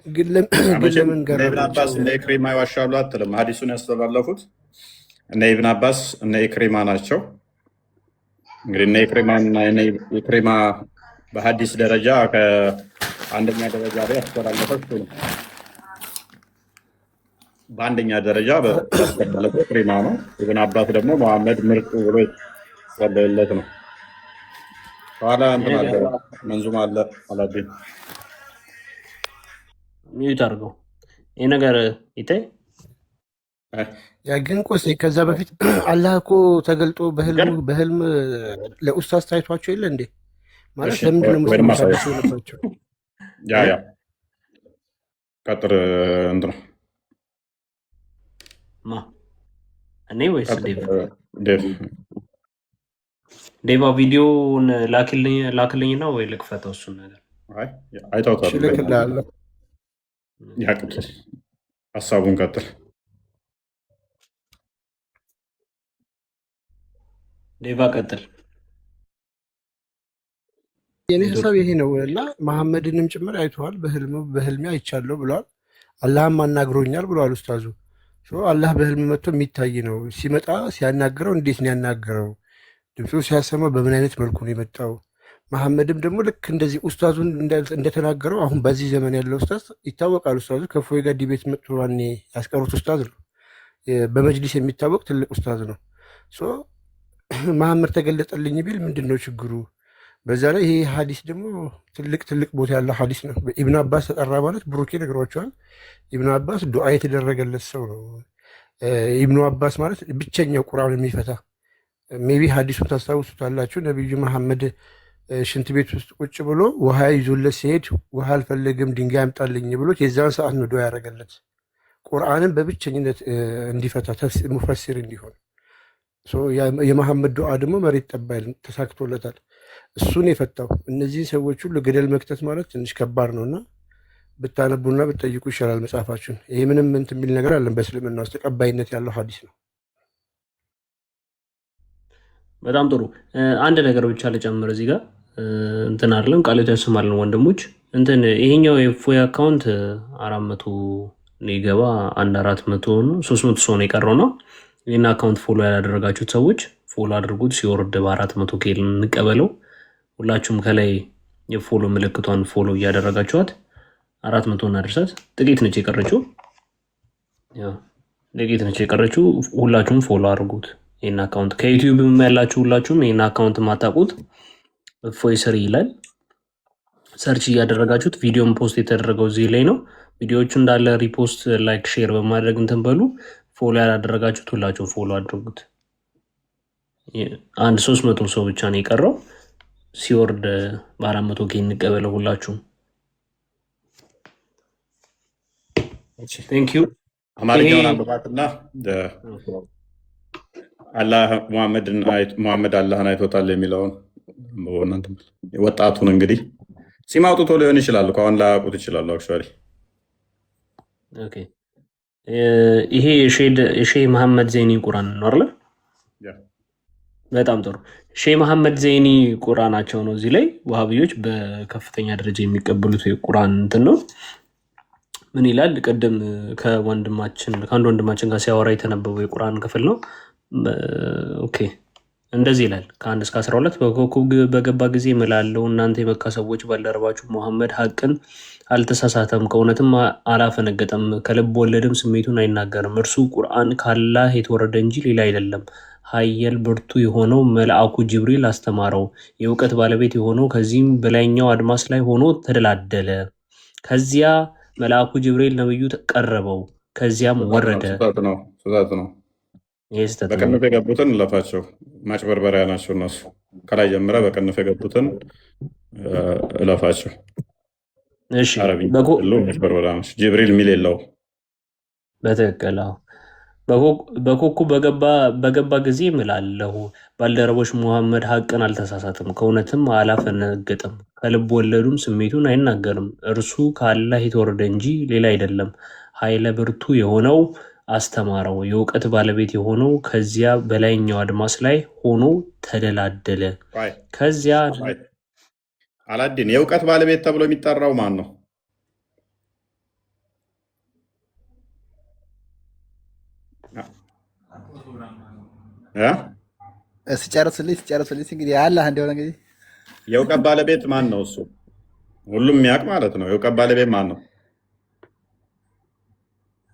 ግን ለምን ኢብን አባስ እነ ኢክሪማ ይዋሻሉ አትልም? ሐዲሱን ያስተላለፉት እነ ኢብን አባስ እነ ኢክሪማ ናቸው። እንግዲህ እነ ኢክሪማ በሐዲስ ደረጃ ከአንደኛ ደረጃ ላይ ያስተላለፈው ነው። በአንደኛ ደረጃ ያስተላለፈው ኢክሪማ ነው። ኢብን አባስ ደግሞ መሐመድ ምርጡ ብሎ የተጸለየለት ነው። ኋላ እንትን አለ መንዙማ አለ አላብኝ ሚዩት አድርገው ይህ ነገር ይታይ። ያ ግን ቆሴ ከዛ በፊት አላህ እኮ ተገልጦ በህልም ለኡስታዝ ታይቷቸው የለ እንዴ? ማለት ለምንድነው ሙስሊሞች አዲስ የሆነባቸው? ያ ቀጥር እንትን ነው እኔ ወይስ ዴቫ ቪዲዮውን ላክልኝና ወይ ልክፈተው? እሱን ነገር አይታውታል። ያ ቀጥል፣ ሀሳቡን ቀጥል። ዴቫ ቀጥል። የኔ ሀሳብ ይሄ ነው እና መሐመድንም ጭምር አይተዋል። በህልሜ አይቻለሁ ብለዋል። አላህም አናግሮኛል ብለዋል ኡስታዙ። አላህ በህልም መጥቶ የሚታይ ነው። ሲመጣ ሲያናግረው እንዴት ነው ያናገረው? ድምፁ ሲያሰማ በምን አይነት መልኩ ነው የመጣው? መሐመድም ደግሞ ልክ እንደዚህ ኡስታዙን እንደተናገረው አሁን በዚህ ዘመን ያለው ኡስታዝ ይታወቃል። ኡስታዙ ከፎይ ጋር ዲቤት መጥቶ ዋኔ ያስቀሩት ኡስታዝ ነው። በመጅሊስ የሚታወቅ ትልቅ ኡስታዝ ነው። መሐመድ ተገለጠልኝ ቢል ምንድን ነው ችግሩ? በዛ ላይ ይሄ ሀዲስ ደግሞ ትልቅ ቦታ ያለው ሀዲስ ነው። ኢብኑ አባስ ተጠራ ማለት ብሩኬ ነግሯቸዋል። ኢብኑ አባስ ዱዓ የተደረገለት ሰው ነው። ኢብኑ አባስ ማለት ብቸኛው ቁርአን የሚፈታ ሜቢ ሀዲሱን ታስታውሱታላችሁ። ነቢዩ መሐመድ ሽንት ቤት ውስጥ ቁጭ ብሎ ውሃ ይዞለት ሲሄድ ውሃ አልፈለግም ድንጋይ አምጣልኝ ብሎት የዛን ሰዓት ነው ዱዓ ያደረገለት ቁርአንን በብቸኝነት እንዲፈታ ሙፈሲር እንዲሆን። የመሐመድ ዱዓ ደግሞ መሬት ጠባይል ተሳክቶለታል። እሱን የፈታው እነዚህን ሰዎች ሁሉ ገደል መክተት ማለት ትንሽ ከባድ ነው እና ብታነቡና ብትጠይቁ ይሻላል መጽሐፋችሁን። ይሄ ምንም እንትን የሚል ነገር አለን በእስልምና ውስጥ ተቀባይነት ያለው ሀዲስ ነው። በጣም ጥሩ። አንድ ነገር ብቻ ልጨምር እዚህ ጋር እንትን አይደለም ቃሌቱ ያሰማልን ወንድሞች። እንትን ይሄኛው የፎይ አካውንት 400 ሊገባ 400 ነው 300 ሰው ነው የቀረው ነው። ይህን አካውንት ፎሎ ያላደረጋችሁት ሰዎች ፎሎ አድርጉት። ሲወርድ በ400 ኬል እንቀበለው። ሁላችሁም ከላይ የፎሎ ምልክቷን ፎሎ እያደረጋችኋት 400 እናድርሳት። ጥቂት ነች የቀረችው፣ ሁላችሁም ፎሎ አድርጉት ይህን አካውንት። ከዩቲዩብ ያላችሁ ሁላችሁም ይህን አካውንት ማታውቁት እፎይ ስሪ ይላል። ሰርች እያደረጋችሁት ቪዲዮም ፖስት የተደረገው እዚህ ላይ ነው። ቪዲዮዎቹ እንዳለ ሪፖስት፣ ላይክ፣ ሼር በማድረግ እንትን በሉ። ፎሎ ያላደረጋችሁት ሁላችሁም ፎሎ አድርጉት። አንድ 300 ሰው ብቻ ነው የቀረው። ሲወርድ በ400 ኬ እንቀበለው ሁላችሁም። ቴንክ ዩ። አማርኛውን አንብባትና አላህ ሙሐመድ አላህን አይቶታል የሚለውን ወጣቱን እንግዲህ ሲም አውጥቶ ሊሆን ይችላል። አሁን ላያውቁት ይችላሉ። አክቹዋሊ ኦኬ፣ ይሄ የሼህ መሐመድ ዘይኒ ቁርአን ነው አይደል? በጣም ጥሩ። ሼህ መሐመድ ዘይኒ ቁርአናቸው ነው። እዚህ ላይ ዋሃብዮች በከፍተኛ ደረጃ የሚቀበሉት የቁርአን እንትን ነው። ምን ይላል? ቅድም ከአንድ ወንድማችን ጋር ሲያወራ የተነበበው የቁርአን ክፍል ነው። ኦኬ፣ እንደዚህ ይላል። ከ1 እስከ 12 በኮከብ በገባ ጊዜ እምላለሁ እናንተ የመካ ሰዎች ባልደረባችሁ ሙሐመድ ሐቅን አልተሳሳተም፣ ከእውነትም አላፈነገጠም፣ ከልብ ወለድም ስሜቱን አይናገርም። እርሱ ቁርአን ካላህ የተወረደ እንጂ ሌላ አይደለም። ኃያል ብርቱ የሆነው መልአኩ ጅብሪል አስተማረው። የእውቀት ባለቤት የሆነው ከዚህም በላይኛው አድማስ ላይ ሆኖ ተደላደለ። ከዚያ መልአኩ ጅብሪል ነብዩ ቀረበው፣ ከዚያም ወረደ። ስህተት ነው። በቅንፍ የገቡትን እለፋቸው። ማጭበርበሪያ ናቸው እነሱ። ከላይ ጀምረ በቅንፍ የገቡትን እለፋቸው። ማጭበርበሪያ ናቸው። ጅብሪል የሚል የለው። በትክክል በኮከብ በገባ ጊዜ እምላለሁ ባልደረቦች ሙሐመድ ሐቅን አልተሳሳትም፣ ከእውነትም አላፈነገጥም፣ ከልብ ወለዱም ስሜቱን አይናገርም። እርሱ ከአላህ የተወረደ እንጂ ሌላ አይደለም። ኃይለ ብርቱ የሆነው አስተማረው። የእውቀት ባለቤት የሆነው ከዚያ በላይኛው አድማስ ላይ ሆኖ ተደላደለ። ከዚያ አላዲን የእውቀት ባለቤት ተብሎ የሚጠራው ማን ነው? ስጨርስልኝ እንግዲህ አላህ እንደሆነ እንግዲህ የእውቀት ባለቤት ማን ነው? እሱ ሁሉም የሚያውቅ ማለት ነው። የእውቀት ባለቤት ማን ነው?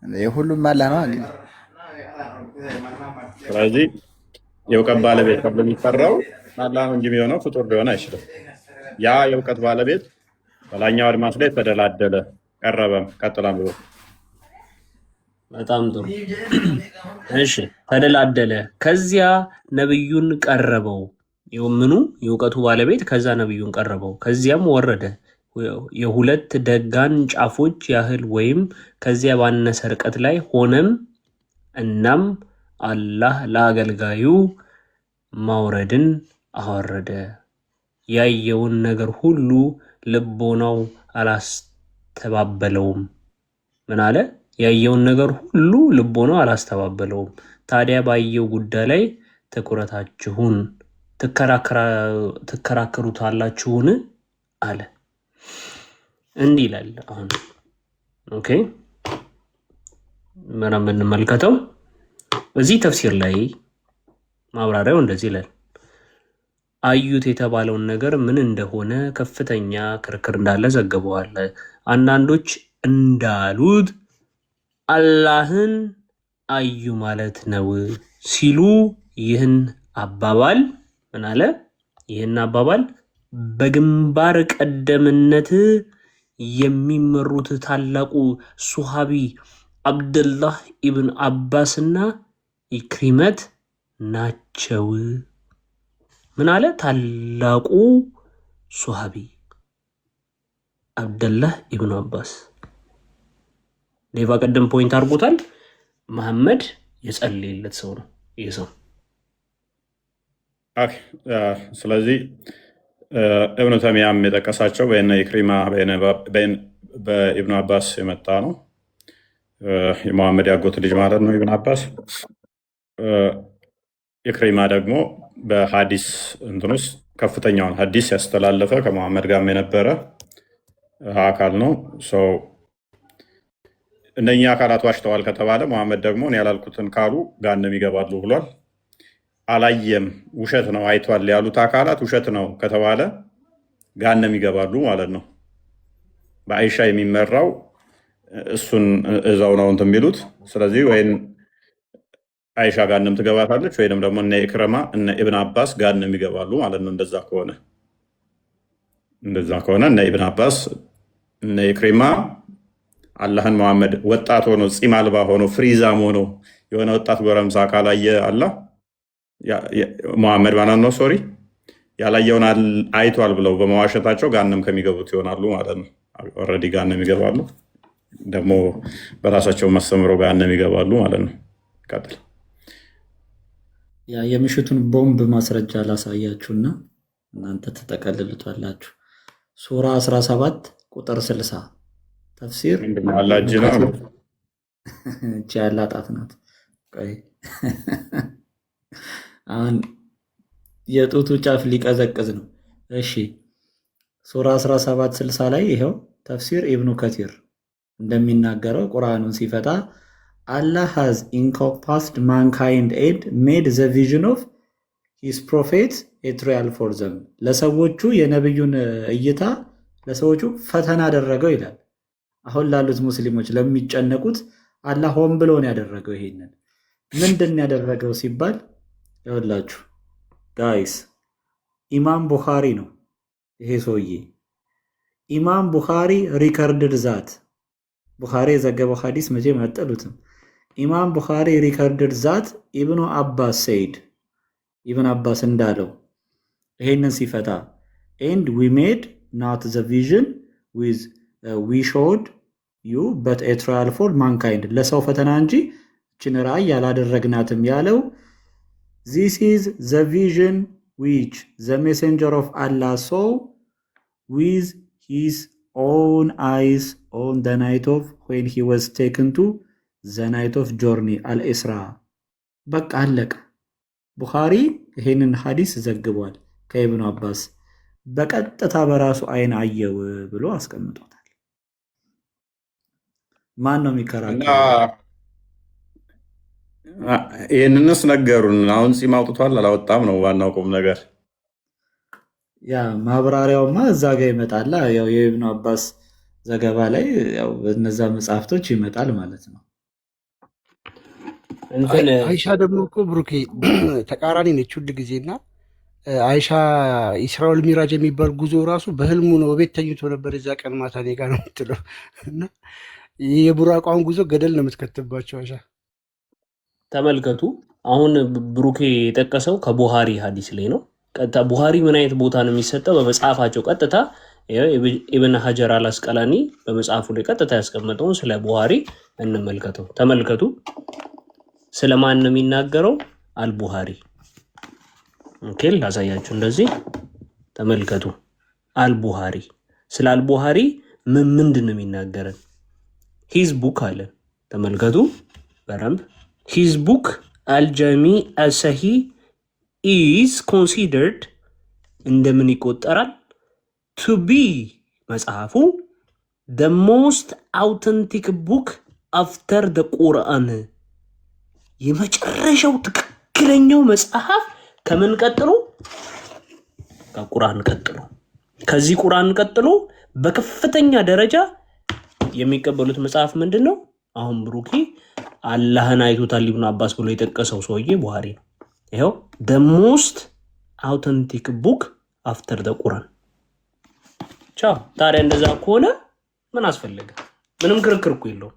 የሁሉም አላህ ነው እንግዲህ። ስለዚህ የእውቀት ባለቤት ተብሎ የሚጠራው አላህ ነው እንጂ የሚሆነው ፍጡር ሊሆን አይችልም። ያ የእውቀት ባለቤት በላይኛው አድማስ ላይ ተደላደለ፣ ቀረበም። ቀጥላም ብሎ በጣም ጥሩ። እሺ፣ ተደላደለ። ከዚያ ነብዩን ቀረበው። ምኑ? የእውቀቱ ባለቤት ከዛ ነብዩን ቀረበው። ከዚያም ወረደ። የሁለት ደጋን ጫፎች ያህል ወይም ከዚያ ባነሰ ርቀት ላይ ሆነም። እናም አላህ ለአገልጋዩ ማውረድን አወረደ። ያየውን ነገር ሁሉ ልቦናው አላስተባበለውም። ምን አለ? ያየውን ነገር ሁሉ ልቦናው አላስተባበለውም። ታዲያ ባየው ጉዳይ ላይ ትኩረታችሁን ትከራከሩታላችሁን? አለ። እንዲህ ይላል አሁን። ኦኬ፣ ምንም እንመልከተው። በዚህ ተፍሲር ላይ ማብራሪያው እንደዚህ ይላል። አዩት የተባለውን ነገር ምን እንደሆነ ከፍተኛ ክርክር እንዳለ ዘግበዋል። አንዳንዶች እንዳሉት አላህን አዩ ማለት ነው ሲሉ ይህን አባባል ምን አለ? ይህን አባባል በግንባር ቀደምነት የሚመሩት ታላቁ ሱሐቢ አብደላህ ኢብን አባስና ኢክሪመት ናቸው። ምን አለ? ታላቁ ሱሐቢ አብደላህ ኢብን አባስ። ሌባ ቀደም ፖይንት አድርጎታል። መሐመድ የጸለየለት ሰው ነው ይህ ሰው። ስለዚህ እብኑ ተሚያም የጠቀሳቸው በእነ ኢክሪማ በኢብኑ አባስ የመጣ ነው። የመሐመድ ያጎት ልጅ ማለት ነው ኢብኑ አባስ። ኢክሪማ ደግሞ በሐዲስ እንትን ውስጥ ከፍተኛውን ሐዲስ ያስተላለፈ ከመሐመድ ጋር የነበረ አካል ነው። እነኛ አካላት ዋሽተዋል ከተባለ መሐመድ ደግሞ እኔ ያላልኩትን ካሉ ገሃነም ይገባሉ ብሏል። አላየም ውሸት ነው አይቷል ያሉት አካላት ውሸት ነው ከተባለ ገሃነም ይገባሉ ማለት ነው። በአይሻ የሚመራው እሱን እዛው ነው እንትን የሚሉት። ስለዚህ ወይም አይሻ ገሃነም ትገባታለች ወይንም ደግሞ እነ ኢክረማ እነ ኢብን አባስ ገሃነም ይገባሉ ማለት ነው። እንደዛ ከሆነ እነ ኢብን አባስ እነ ኢክሪማ አላህን መሐመድ ወጣት ሆኖ ጺም አልባ ሆኖ ፍሪዛም ሆኖ የሆነ ወጣት ጎረምሳ ካላየ አላህ መሐመድ ማለት ነው ሶሪ ያላየውን አይቷል ብለው በመዋሸታቸው ገሃነም ከሚገቡት ይሆናሉ ማለት ነው። ኦልሬዲ ገሃነም ይገባሉ፣ ደግሞ በራሳቸው ማስተምረው ገሃነም ይገባሉ ማለት ነው። ቀጥል። ያ የምሽቱን ቦምብ ማስረጃ ላሳያችሁና እናንተ ተጠቀልሉታላችሁ። ሱራ 17 ቁጥር 60 ተፍሲር አላጅ ነው እቺ ያላጣት ናት። ቆይ አሁን የጡቱ ጫፍ ሊቀዘቅዝ ነው። እሺ ሱራ 17 60 ላይ ይሄው ተፍሲር ኢብኑ ከቲር እንደሚናገረው ቁርአኑን ሲፈታ Allah has encompassed mankind and made the vision of his prophets a trial for them. ለሰዎቹ የነብዩን እይታ ለሰዎቹ ፈተና አደረገው ይላል። አሁን ላሉት ሙስሊሞች ለሚጨነቁት አላህ ሆን ብሎ ነው ያደረገው። ይሄንን ምንድን ያደረገው ሲባል ይኸውላችሁ ጋይስ ኢማም ቡኻሪ ነው ይሄ ሰውዬ። ኢማም ቡኻሪ ሪከርድድ ዛት ቡኻሪ የዘገበው ሐዲስ መቼም አጠሉትም። ኢማም ቡኻሪ ሪከርድድ ዛት ኢብኑ አባስ ሰይድ ኢብን አባስ እንዳለው ይሄንን ሲፈታ and we made not the vision with we showed you but a trial for mankind ለሰው ፈተና እንጂ እችን ራእይ ያላደረግናትም ያለው this is the vision which the messenger of Allah saw with his own eyes on the night of when he was taken to the night of journey al-Isra። በቃ አለቀ። ቡኻሪ ይሄንን ሐዲስ ዘግቧል ከኢብኑ አባስ በቀጥታ በራሱ አይን አየው ብሎ አስቀምጦታል። ማን ነው የሚከራከረው? ይህንንስ ነገሩን። አሁን ጺም አውጥቷል አላወጣም ነው ዋናው ቁም ነገር። ያ ማብራሪያውማ እዛ ጋር ይመጣል። ያው የኢብኑ አባስ ዘገባ ላይ ያው በነዛ መጽሐፍቶች ይመጣል ማለት ነው። አይሻ ደግሞ እኮ ብሩኬ ተቃራኒ ነች ሁል ጊዜና አይሻ ኢስራኤል ሚራጅ የሚባል ጉዞ ራሱ በህልሙ ነው። ቤት ተኝቶ ነበር የዛ ቀን ማታ እኔ ጋር ነው የምትለው እና የቡራቋን ጉዞ ገደል ነው የምትከትባቸው አይሻ። ተመልከቱ። አሁን ብሩኬ የጠቀሰው ከቡሃሪ ሐዲስ ላይ ነው። ቀጥታ ቡሃሪ ምን አይነት ቦታ ነው የሚሰጠው? በመጽሐፋቸው ቀጥታ ኢብን ሀጀር አልአስቀላኒ በመጽሐፉ ላይ ቀጥታ ያስቀመጠውን ስለ ቡሃሪ እንመልከተው። ተመልከቱ። ስለማን ነው የሚናገረው? አልቡሃሪ። ኦኬ ላሳያችሁ። እንደዚህ ተመልከቱ። አልቡሃሪ ስለ አልቡሃሪ ምንድን ነው የሚናገረን? ሂዝ ቡክ አለ። ተመልከቱ በረምብ ሂዝ ቡክ አልጀሚ አሰሂ ኢዝ ኮንሲደርድ እንደምን ይቆጠራል? ቱ ቢ መጽሐፉ the most authentic book አፍተር ደ ቁርአን የመጨረሻው ትክክለኛው መጽሐፍ ከምን ቀጥሎ? ከቁርአን ቀጥሎ። ከዚህ ቁርአን ቀጥሎ በከፍተኛ ደረጃ የሚቀበሉት መጽሐፍ ምንድነው? አሁን ብሩኪ አላህን አይቶታል ኢብኑ አባስ ብሎ የጠቀሰው ሰውዬ ቡሃሪ ነው። ይሄው the most authentic book after the ቁርአን። ቻው። ታዲያ እንደዛ ከሆነ ምን አስፈልገ? ምንም ክርክር እኮ የለውም።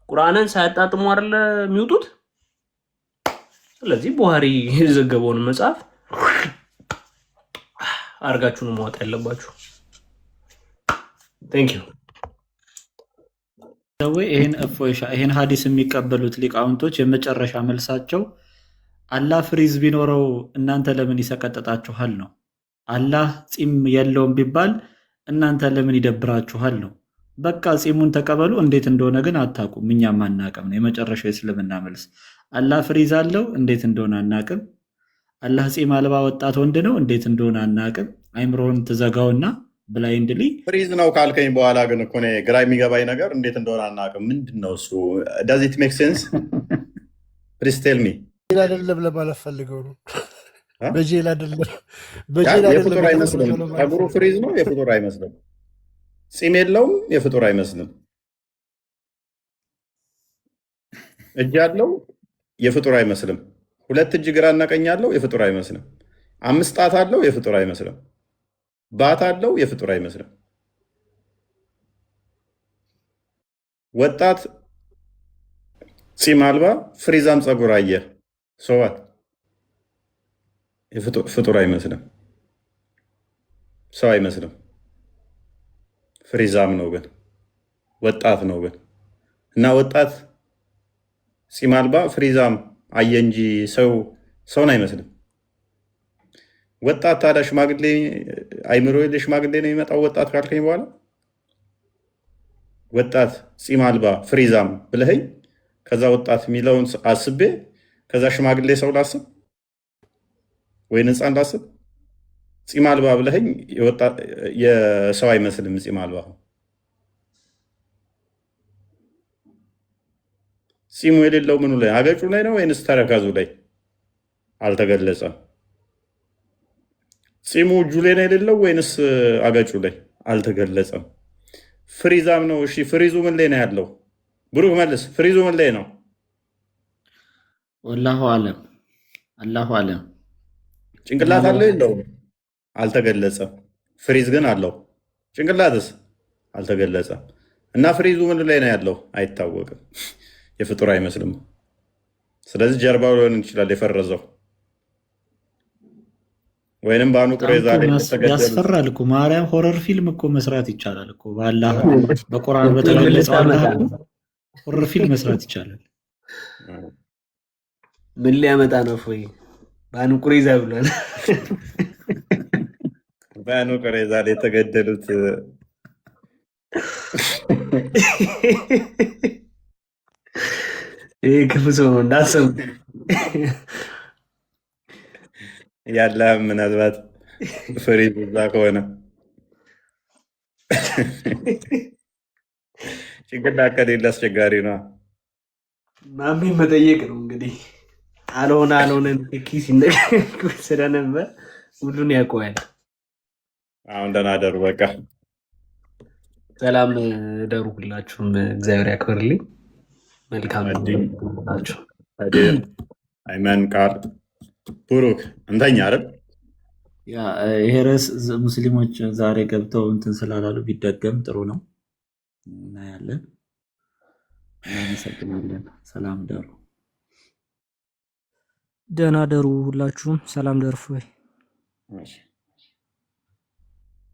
ቁርአንን ሳያጣጥሙ አይደል የሚውጡት? ስለዚህ ቡሃሪ የዘገበውን መጽሐፍ አርጋችሁ ነው ማወቅ ያለባችሁ። ቴንክ ዩ። ይሄን ሀዲስ የሚቀበሉት ሊቃውንቶች የመጨረሻ መልሳቸው አላህ ፍሪዝ ቢኖረው እናንተ ለምን ይሰቀጥጣችኋል ነው። አላህ ጺም የለውም ቢባል እናንተ ለምን ይደብራችኋል ነው። በቃ ጺሙን ተቀበሉ። እንዴት እንደሆነ ግን አታውቁም፣ እኛም አናውቅም ነው የመጨረሻው የእስልምና መልስ። አላህ ፍሪዝ አለው፣ እንዴት እንደሆነ አናውቅም። አላህ ጺም አልባ ወጣት ወንድ ነው፣ እንዴት እንደሆነ አናውቅም። አይምሮን ትዘጋውና ብላይንድሊ ፍሪዝ ነው ካልከኝ በኋላ ግን እኮ እኔ ግራ የሚገባኝ ነገር እንዴት እንደሆነ አናውቅም። ምንድን ነው እሱ? ዳዝ ኢት ሜክ ሴንስ? ፕሊዝ ቴል ሚ። አይደለም ለማለት ፈልገው ነው። በጄል አይደለም፣ የፍጡር አይመስልም። ፀጉሩ ፍሪዝ ነው፣ የፍጡር አይመስልም። ጺም የለውም፣ የፍጡር አይመስልም። እጅ አለው፣ የፍጡር አይመስልም። 2 እጅ ግራና ቀኝ አለው፣ የፍጡር አይመስልም። 5 ጣት አለው፣ የፍጡር አይመስልም። ባት አለው፣ የፍጡር አይመስልም። ወጣት ጺም አልባ ፍሪዛም ፀጉር አየ ሰዋት ፍጡር አይመስልም። ሰው አይመስልም። ፍሪዛም ነው ግን ወጣት ነው ግን እና ወጣት ጺም አልባ ፍሪዛም አየ እንጂ ሰውን አይመስልም። ወጣት ታዲያ ሽማግሌ አይምሮ የለ ሽማግሌ ነው የሚመጣው። ወጣት ካልከኝ በኋላ ወጣት ጺም አልባ ፍሪዛም ብለኸኝ ከዛ ወጣት የሚለውን አስቤ ከዛ ሽማግሌ ሰው ላስብ ወይ ህፃን ላስብ። ጺም አልባ ብለኸኝ የሰው አይመስልም። ጺም አልባ ጺሙ የሌለው ምኑ ላይ? አገጩ ላይ ነው ወይንስ ተረከዙ ላይ? አልተገለጸም። ጺሙ እጁ ላይ ነው የሌለው ወይንስ አገጩ ላይ? አልተገለጸም። ፍሪዛም ነው። እሺ ፍሪዙ ምን ላይ ነው ያለው? ብሩክ መልስ። ፍሪዙ ምን ላይ ነው? ወላሁ አለም። አላሁ አለም። ጭንቅላት አለው የለውም? አልተገለጸም። ፍሪዝ ግን አለው። ጭንቅላትስ? አልተገለጸም። እና ፍሪዙ ምን ላይ ነው ያለው? አይታወቅም። የፍጡር አይመስልም። ስለዚህ ጀርባው ሊሆን ይችላል የፈረዘው ወይንም ባኑ ቁሬዛ ላይ ያስፈራል እኮ ማርያም። ሆረር ፊልም እኮ መስራት ይቻላል እኮ በአላህ በቁርአን በተገለጸው አላህ ሆረር ፊልም መስራት ይቻላል። ምን ሊያመጣ ነው? ፎይ ባኑ ቁሬዛ ብሏል። ባኑ ቁሬዛ ላይ የተገደሉት ይሄ ክፉ ሰው ነው እንዳሰቡ ያለ ምናልባት ፍሪዝ እዛ ከሆነ ጭንቅላት ከሌለ አስቸጋሪ ነው። ማሜ መጠየቅ ነው እንግዲህ። አልሆነን ኪስ ይነገር ስለነበር ሁሉን ያውቀዋል። አሁን ደህና ደሩ። በቃ ሰላም ደሩ። ሁላችሁም እግዚአብሔር ያክብርልኝ። መልካም ናቸው። አይመን ቃል ብሩክ እንተኛ አይደል? ያ ይሄ ርዕስ ሙስሊሞች ዛሬ ገብተው እንትን ስላላሉ ቢደገም ጥሩ ነው። እናያለን። እናመሰግናለን። ሰላም ደሩ። ደህና ደሩ። ሁላችሁም ሰላም ደርፎ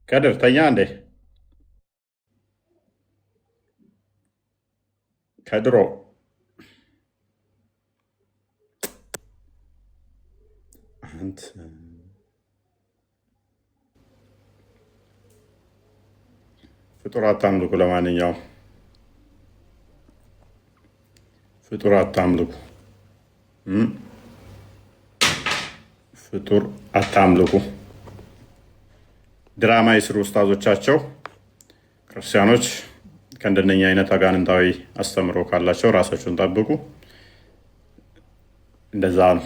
ከድር ተኛ እንዴ? ከድሮ ፍጡር አታምልኩ። ለማንኛውም ፍጡር አታምልኩ። ፍጡር አታምልኩ። ድራማ ይስሩ ኡስታዞቻቸው ክርስቲያኖች ከእንደነኛ አይነት አጋንንታዊ አስተምሮ ካላቸው ራሳችሁን ጠብቁ። እንደዛ ነው።